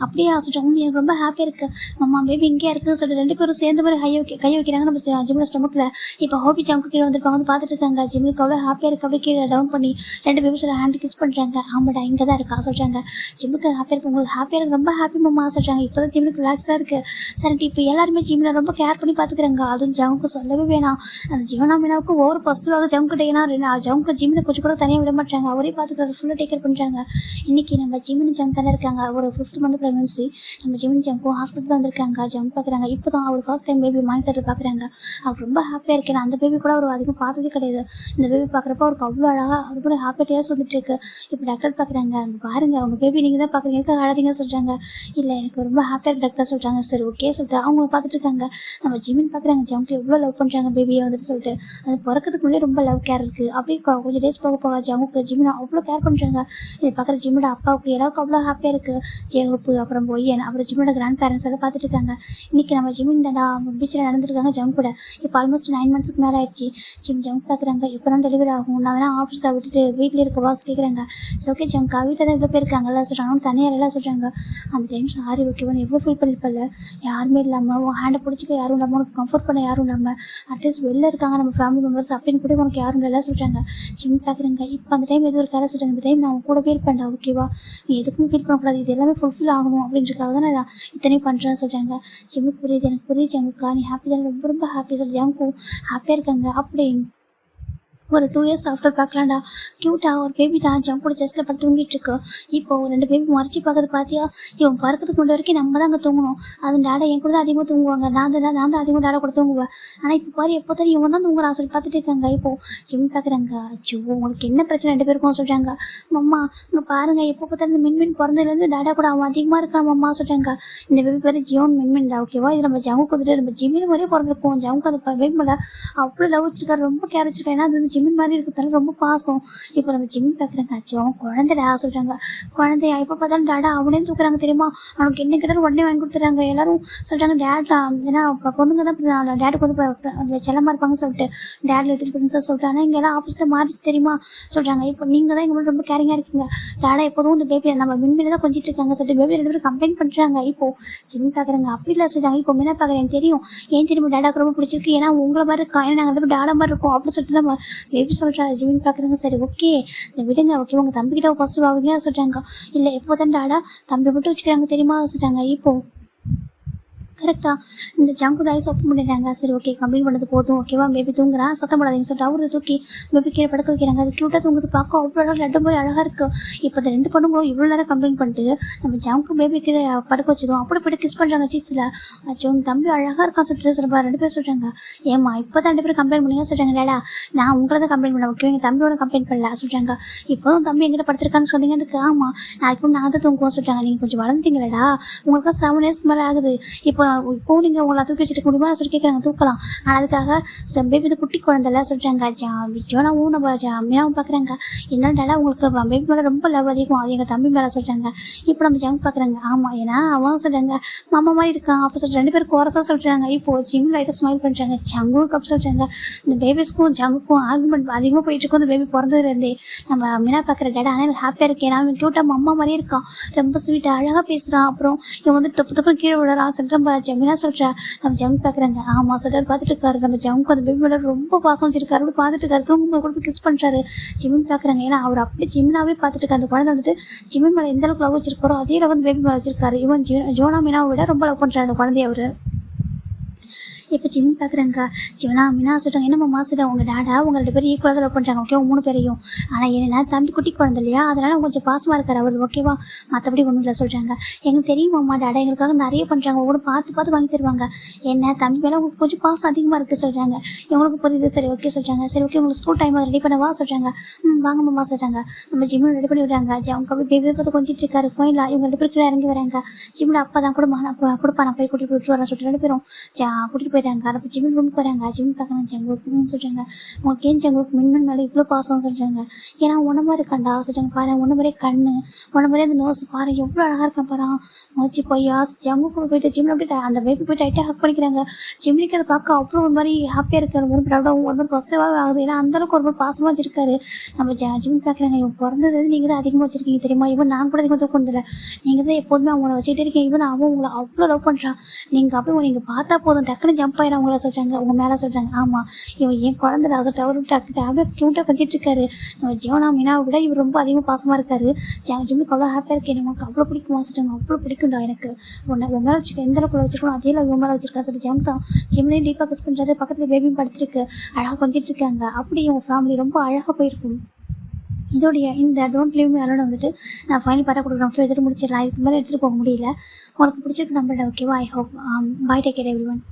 அப்படியே சொல்கிறாங்க, எனக்கு ரொம்ப ஹாப்பியாக இருக்குது மம்மா பேபி இங்கே இருக்குன்னு சொல்லிட்டு 2 பேரும் சேர்ந்த மாதிரி கை வைக்கிறாங்க நம்ம ஜிம்மோட ஸ்டொமக்கில். இப்போ ஹோபி ஜம்க்கு கீழே வந்துருப்பாங்க, வந்து பார்த்துட்டு இருக்காங்க. ஜிம்முக்கு அவ்வளோ ஹாப்பியாக இருக்குது. அப்படியே கீழே டவுன் பண்ணி 2 பேபிஸோட ஹேண்ட் கிஸ் பண்ணுறாங்க. ஆமாடா இங்கே தான் இருக்கா சொல்கிறாங்க. ஜிம்முக்கு ஹாப்பியாக இருக்குது, உங்களுக்கு ஹாப்பியாக இருக்குது, ரொம்ப ஹாப்பி மம்மா சொல்கிறாங்க. இப்போ தான் ஜிம்முக்கு ரிலாக்ஸாக இருக்குது சரிட்டு. இப்போ எல்லாருமே ஜிம்மில் ரொம்ப கேர் பண்ணி பார்த்துக்கிறாங்க. அதுவும் ஜவுக்கு சொல்லவே வேணாம். அந்த ஜீவனா மீனாவுக்கு ஒவ்வொரு ஃபஸ்ட்டுவாக ஜவுக்கிட்ட, ஏன்னா ஜவுக்கு ஜிம்மில் கொஞ்சம் கூட தனியாக விட மாட்டாங்க, அவரே பார்த்துக்கிறாரு, ஃபுல்லாக டேக் கேர் பண்ணுறாங்க. இன்றைக்கி நம்ம ஜிமின் ஜங்க் தானே இருக்காங்க, ஒரு 5th மந்த் ப்ரெக்னன்சி. நம்ம ஜிமின் ஜங்க்கும் ஹாஸ்பிட்டல் தான் வந்திருக்காங்க. ஜங்க் பார்க்குறாங்க. இப்போ தான் அவர் ஃபர்ஸ்ட் டைம் பேபி மானிட்டர் பார்க்குறாங்க. அவர் ரொம்ப ஹாப்பியாக இருக்கேன். அந்த பேபி கூட அவர் அதிகம் பார்த்ததே கிடையாது. இந்த பேபி பார்க்குறப்ப அவருக்கு அவ்வளோ அழகாக அவர் கூட ஹாப்பியாக வந்துட்டு இருக்கு. இப்போ டாக்டர் பார்க்குறாங்க, அங்கே பாருங்கள் அவங்க பேபி நீங்கள் தான் பார்க்குறீங்க, இருக்க அழகாக சொல்கிறாங்க. இல்லை எனக்கு ரொம்ப ஹாப்பியாக டாக்டர் சொல்கிறாங்க. சரி ஓகே சொல்லிட்டு அவங்க பார்த்துட்டு இருக்காங்க. நம்ம ஜிமின் பார்க்குறாங்க, ஜங்க்கு எவ்வளோ லவ் பண்ணுறாங்க பேபியை வந்துட்டு சொல்லிட்டு. அது பிறக்கிறதுக்கு முன்னாடி ரொம்ப லவ் கேர் இருக்குது. அப்படியே கொஞ்சம் டேஸ் போக போக ஜங்குக்கு ஜிமினை அவ்வளோ கேர் பண்ணுறாங்க. இது பார்க்குற ஜிம்மோட அப்பாவுக்கு எல்லாருக்கும் அவ்வளோ ஹாப்பியாக இருக்குது. ஜேஹோப்பு அப்புறம் பொய்யன் அப்புறம் ஜிம்மோட கிராண்ட் பேரண்ட்ஸ் எல்லாம் பார்த்துட்டு இருக்காங்க. இன்றைக்கி நம்ம ஜிமின் தாண்டா பீச்சில் நடந்துருக்காங்க ஜங்க் கூட. இப்போ ஆல்மோஸ்ட் 9 மந்த்ஸ்க்கு மேலே ஆயிடுச்சு. ஜங்க் பார்க்குறாங்க. இப்போ தான் டெலிவரி ஆகும், நான் வேணா ஆஃபீஸில் விட்டுட்டு வீட்டில் இருக்க வாஸ் கேட்குறாங்க. ஸோ ஓகே ஜங்கா வீட்டில் தான் இவ்வளோ பேர் இருக்காங்கல்ல சொல்கிறாங்க, தனியாக எல்லாம் சொல்கிறாங்க. அந்த டைம் சாரி ஓகேவா, எவ்வளோ ஃபீல் பண்ணியிருப்பல, யாருமே இல்லாமல் உன் ஹேண்டை பிடிச்சிக்க யாரும் இல்லாமல், உனக்கு கம்ஃபர்ட் பண்ண யாரும் இல்லாமல், அட்லீஸ்ட் வெளில இருக்காங்க நம்ம ஃபேமிலி மெம்பர்ஸ் அப்படின்னு கூட உனக்கு யாரும் இல்லை சொல்கிறாங்க. ஜிம் பார்க்குறாங்க. இப்போ அந்த டைம் எதுவும் இருக்காரு சொல்கிறாங்க. இந்த டைம் நான் கூட ஃபீல் பண்ணேன் ஓகேவா, நீ எதுக்கும் ஃபீல் பண்ணக்கூடாது, இது எல்லாமே ஃபுல்ஃபில் ஆகணும் அப்படின்றதுக்காக தான் நான் இத்தனையும் பண்ணுறேன்னு சொல்கிறாங்க. ஜிம்முக்கு புரியுது, எனக்கு புரியுது ஜங்குக்கா, நீ ஹாப்பி தானே, ரொம்ப ரொம்ப ஹாப்பி சொல்லி ஜங்கும் ஹாப்பியாக இருக்காங்க. அப்படி ஒரு 2 இயர்ஸ் ஆஃப்டர் பார்க்கலாம்டா, க்யூட்டாக ஒரு பேபி தான் ஜங்கோட செஸ்ட்டில் பட்டு தூங்கிட்டு இருக்கு. இப்போ 2 பேபி மறைச்சி பார்க்கறது பார்த்தியா, இவன் பறக்கிறதுக்கு முன்னாடி வரைக்கும் நம்ம தான் அங்கே தூங்கணும். அது டேடா என் கூட தான் அதிகமாக தூங்குவாங்க, நான் தான் அதிகமாக டேடா கூட தூங்குவேன். ஆனால் இப்போ பாரு எப்போ தான் இவன் தான் தூங்குறான் சொல்லி பார்த்துட்டு இருக்காங்க. இப்போது ஜிம் பார்க்குறாங்க. அச்சோ உங்களுக்கு என்ன பிரச்சனை 2 பேருக்கும் சொல்கிறாங்க. மம்மா இங்கே பாருங்கள், எப்போ பார்த்தா இந்த மின்மின் பிறந்ததுலேருந்து டேடா கூட அவன் அதிகமாக இருக்கான் மம்மா சொல்கிறாங்க. இந்த பேபி பேர் ஜியோன் மின்மின்டா ஓகேவா, இது நம்ம ஜங்குக்கு வந்துட்டு நம்ம ஜிமின் மாதிரியே பிறந்திருக்கோம். ஜங்குக்கு அந்த பேபி மேலே அவ்வளோ லவ் வச்சிருக்காரு, ரொம்ப கேர் வச்சிருக்காரு. ஏன்னா அது வந்து ஜிமின் மாதிரி இருக்கிறதால ரொம்ப பாசம். இப்போ நம்ம ஜிமின் பார்க்குறாங்க. அச்சோ அவன் குழந்தைடா சொல்கிறாங்க. குழந்தையா எப்போ பார்த்தாலும் டேடா அவனே தூக்குறாங்க தெரியுமா, அவனுக்கு என்ன கேட்டாலும் உடனே வாங்கி கொடுத்துறாங்க. எல்லாரும் சொல்கிறாங்க டேடா, ஏன்னா பொண்ணுங்க தான் டேடுக்கு வந்து செல்லமாக இருப்பாங்க சொல்லிட்டு டேட் லிட்டில் பிரின்சஸ் சொல்லிட்டு. ஆனால் இங்கே எல்லாம் ஆப்போசிட்டாக மாறிச்சு தெரியுமா சொல்கிறாங்க. இப்போ நீங்கள் தான் எங்கள் மேலே ரொம்ப கேரிங்காக இருக்கீங்க, டேடா எப்போதும் இந்த பேபி நம்ம மின்மினை தான் கொஞ்சிட்டு இருக்காங்க சொல்லிட்டு பேபி 2 பேரும் கம்ப்ளைண்ட் பண்ணுறாங்க. இப்போது ஜிமின் பார்க்குறாங்க. அப்படி இல்லை சொல்கிறாங்க. இப்போ மீனா பார்க்குறேன், எனக்கு தெரியும் ஏன் தெரியுமா டேடாக்கு ரொம்ப பிடிச்சிருக்கு, ஏன்னா உங்களை மாதிரி இருக்கா, ஏன்னா நாங்கள் 2 பேரும் டேடா மாதிரி இருக்கோம் அப்படின்னு சொல்லிட்டு நம்ம பேபி சொல்கிறா. ஜிமின் பார்க்குறாங்க. சரி ஓகே விடுங்க ஓகே, உங்கள் தம்பிக்கிட்ட பாசிட்டிவ் ஆகுங்க சொல்கிறாங்க. இல்லை எப்போ தான் டாடா தம்பி மட்டும் வச்சுக்கிறாங்க தெரியுமா சொல்கிறாங்க. இப்போது கரெக்டாக இந்த ஜங்கு தாய் சப்பு பண்ணிடுறாங்க. சரி ஓகே கம்ப்ளைண்ட் பண்ணது போதும் ஓகேவா, பேபி தூங்குறான் சத்தம் போடாதீங்கன்னு சொல்லிட்டு அவரை தூக்கி பேபி கீழே படுக்க வைக்கிறாங்க. அது க்யூட்டாக தூங்குது பார்க்க அவ்வளோ லட்டு மாதிரி அழகாக இருக்குது. இப்போ இந்த 2 பொண்ணுங்களும் இவ்வளோ நேரம் கம்ப்ளைண்ட் பண்ணிட்டு நம்ம ஜங்கு பேபி கீழே படுக்க வச்சதும் அப்படி போய்ட்டு கிஸ் பண்ணுறாங்க சீட்ஸில். அச்சோ உங்கள் தம்பி அழகாக இருக்கான்னு சொல்லிட்டு சொல்லுப்பா 2 பேரும் சொல்கிறாங்க. ஏமா இப்போ தான் 2 பேரும் கம்ப்ளைண்ட் பண்ணிங்க சொல்கிறாங்க. டேடா நான் உங்களை தான் கம்ப்ளைண்ட் பண்ண ஓகே எங்கள் தம்பியோட கம்ப்ளைண்ட் பண்ணல சொல்கிறாங்க. இப்போதும் தம்பி எங்கிட்ட படுத்திருக்கான்னு சொன்னீங்க எனக்கு. ஆமாம் நாளைக்கு நான் தான் தூங்குவோம் சொல்கிறாங்க. நீங்கள் கொஞ்சம் வளர்ந்துட்டீங்களடா, உங்களுக்கு 7 இயர்ஸ்க்கு மேலே ஆகுது. இப்போ நீங்கள் உங்களை தூக்கி வச்சுட்டு முடியுமா சொல்லி கேட்குறாங்க. தூக்கலாம் ஆனால் அதுக்காக பேபி இது குட்டி குழந்தைல சொல்கிறாங்க. ஜோனாவும் நம்ம மீனாவும் பார்க்குறாங்க. இருந்தாலும் டேடா உங்களுக்கு பேபி மேலே ரொம்ப லவ் அதிகம், அது எங்கள் தம்பி மேலே சொல்கிறாங்க. இப்போ நம்ம ஜங்க் பார்க்குறாங்க. ஆமாம் ஏன்னா அவன் சொல்கிறாங்க மாமா மாதிரி இருக்கான் அப்போ சொல்லிட்டு 2 பேரும் கோரஸாக சொல்கிறாங்க. இப்போது ஜிம் லைட்டாக ஸ்மைல் பண்ணுறாங்க. ஜங்குக்கு அப்படி சொல்கிறாங்க. இந்த பேபிஸ்க்கும் ஜங்குக்கும் ஆர்குமெண்ட் அதிகமாக போயிட்டுருக்கோம். இந்த பேபி பிறந்ததுலேருந்தே நம்ம மீனா பார்க்குற டேடா ஆனால் எனக்கு ஹாப்பியாக இருக்கேன். அவன் க்யூட்டாக அம்மா மாதிரியே இருக்கான், ரொம்ப ஸ்வீட்டாக அழகாக பேசுகிறான். அப்புறம் இவன் வந்து தொப்பு தொப்பு கீழே விடுறான் சொல்லிட்டு நம்ம ஜமினா சொல்கிறா. நம்ம ஜங்க் பார்க்குறாங்க. ஆமாம் சொல்லிட்டு பார்த்துட்டு இருக்காரு. நம்ம ஜங்கு அந்த பேபி மேலே ரொம்ப பாசம் வச்சிருக்காரு. அப்படி பார்த்துட்டு இருக்காரு. தூங்கும்போது கூட போய் கிஸ் பண்ணுறாரு. ஜிமின் பார்க்குறாங்க. ஏன்னா அவர் அப்படி ஜிமினாவே பார்த்துட்டு இருக்காரு. அந்த குழந்தை வந்துட்டு ஜிமின் மேலே எந்த அளவுக்கு லவ் வச்சிருக்காரோ அதே லவ் வந்து பேபி மேலே வச்சிருக்காரு. இவன் ஜோனா மீனாவை விட ரொம்ப லவ் பண்ணுறாரு அந்த குழந்தைய அவர். இப்போ ஜிமின் பார்க்குறாங்க. ஜோனா மீனா சொல்கிறாங்க. என்னம்மா சொல்கிறாங்க உங்கள் டேடா உங்கள் 2 பேரும் ஈக்குவலாக தான் லவ் பண்ணுறாங்க ஓகே 3 பேரையும். ஆனால் என்னென்னா தம்பி குட்டி குழந்தை இல்லையா, அதனால் கொஞ்சம் பாசமாக இருக்கார் அவர் ஓகேவா, மற்றபடி ஒன்றும் இல்லை சொல்கிறாங்க. எங்களுக்கு தெரியுமாம்மா டேடா எங்களுக்காக நிறைய பண்ணுறாங்க, ஒவ்வொரு பார்த்து பார்த்து வாங்கி தருவாங்க. என்ன தம்பி மேலே உங்களுக்கு கொஞ்சம் பாசம் அதிகமாக இருக்குது சொல்கிறாங்க. இவங்களுக்கு புரியுது சரி ஓகே சொல்கிறாங்க. சரி ஓகே உங்களுக்கு ஸ்கூல் டைம் ரெடி பண்ணவா சொல்கிறாங்க. வாங்க மாமா சொல்கிறாங்க. நம்ம ஜிம்மில் ரெடி பண்ணி விடுறாங்க. அவங்க அப்படி பேபி பார்த்து கொஞ்சிட்டு இருக்காரு. ஃபைனலாக இவங்க 2 பேர் கீழே இறங்கி வராங்க. ஜிம்மில் அப்பா தான் கூட கொடுப்பா நான் போய் கூட்டிகிட்டு விட்டு வரேன் சொல்லிட்டு 2 பேரும் கூட்டிகிட்டு போயிடுறாங்க. அப்போ ஜிம்மில் ரூமுக்கு வராங்க. ஜிம்மில் பார்க்குறாங்க. ஜங்குக்குன்னு சொல்கிறாங்க. உங்களுக்கு ஏன் ஜங்குக்கு மின்மன் மேலே இவ்வளோ பாசம் சொல்கிறாங்க. ஏன்னா ஒன்று மாதிரி இருக்காண்டா சொல்கிறாங்க. பாரு ஒன்று மாதிரியே கண்ணு, ஒன்று மாதிரியே அந்த நோஸ் பாரு எவ்வளோ அழகாக இருக்கான் பாரு மோச்சு போய்யா. ஜங்குக்கு போயிட்டு ஜிம்மில் அப்படியே அந்த பேபி போய் டைட்டாக ஹக் பண்ணிக்கிறாங்க. ஜிம்மிக்கு அதை பார்க்க அவ்வளோ ஒரு மாதிரி ஹாப்பியாக இருக்காரு, ஒரு ப்ரௌடாகவும் ஒரு மாதிரி பொசவாக ஆகுது. ஏன்னா அந்தளவுக்கு ஒரு மாதிரி பாசமாக வச்சிருக்காரு. நம்ம ஜிம்மில் பார்க்குறாங்க. இவன் பிறந்தது நீங்கள் தான் அதிகமாக வச்சிருக்கீங்க தெரியுமா, இவன் நான் கூட அதிகமாக தூக்கினதில்ல, நீங்கள் தான் எப்போதுமே அவங்கள வச்சுக்கிட்டே இருக்கீங்க. இவன் அவன் உங்களை அவ்வளோ லவ் பண்ணுறான், நீங்கள் அப்படியே நீங்கள் பார்த்தா போதும் டக்குன்னு ஜம்ப் ஆயிடும் அவங்கள சொல்கிறாங்க. உங்கள் மேலே சொல்கிறாங்க. ஆமாம் இவன் என் குழந்தை சொல்லிட்டு அவரு டக்கு அப்படியே க்யூட்டாக கொஞ்சிட்டு இருக்காரு. நம்ம ஜோனா மீனாவை விட இவர் ரொம்ப அதிகமாக பாசமாக இருக்காரு. ஜிம்முக்கு அவ்வளோ ஹாப்பியாக இருக்கேன். உங்களுக்கு அவ்வளோ பிடிக்குமா சொல்லிட்டாங்க. அவ்வளோ பிடிக்கும்டா எனக்கு, உன் மேலே வச்சுக்க எந்த அளவுக்கு வச்சுருக்கணும் அதே அளவு மேலே வச்சிருக்கா சொல்லி ஜம் தான் ஜிம்லேயும் டீப்பாக கிஸ் பண்ணுறாரு. பக்கத்தில் பேபியும் படுத்துருக்கு அழகாக கொஞ்சிட்டு இருக்காங்க. அப்படி இவங்க ஃபேமிலி ரொம்ப அழகாக போயிருக்கும். இதோடைய இந்த டோன்ட் லீவ் மீ அலோன் வந்துட்டு நான் ஃபைனல் பாராக கொடுக்குறேன் ஓகே, எடுத்துகிட்டு முடிச்சிடலாம். இதுக்கு மேலே எடுத்துகிட்டு போக முடியல. உங்களுக்கு பிடிச்சிருக்கு நம்பர்டா ஓகேவா. I hope bye take care every one.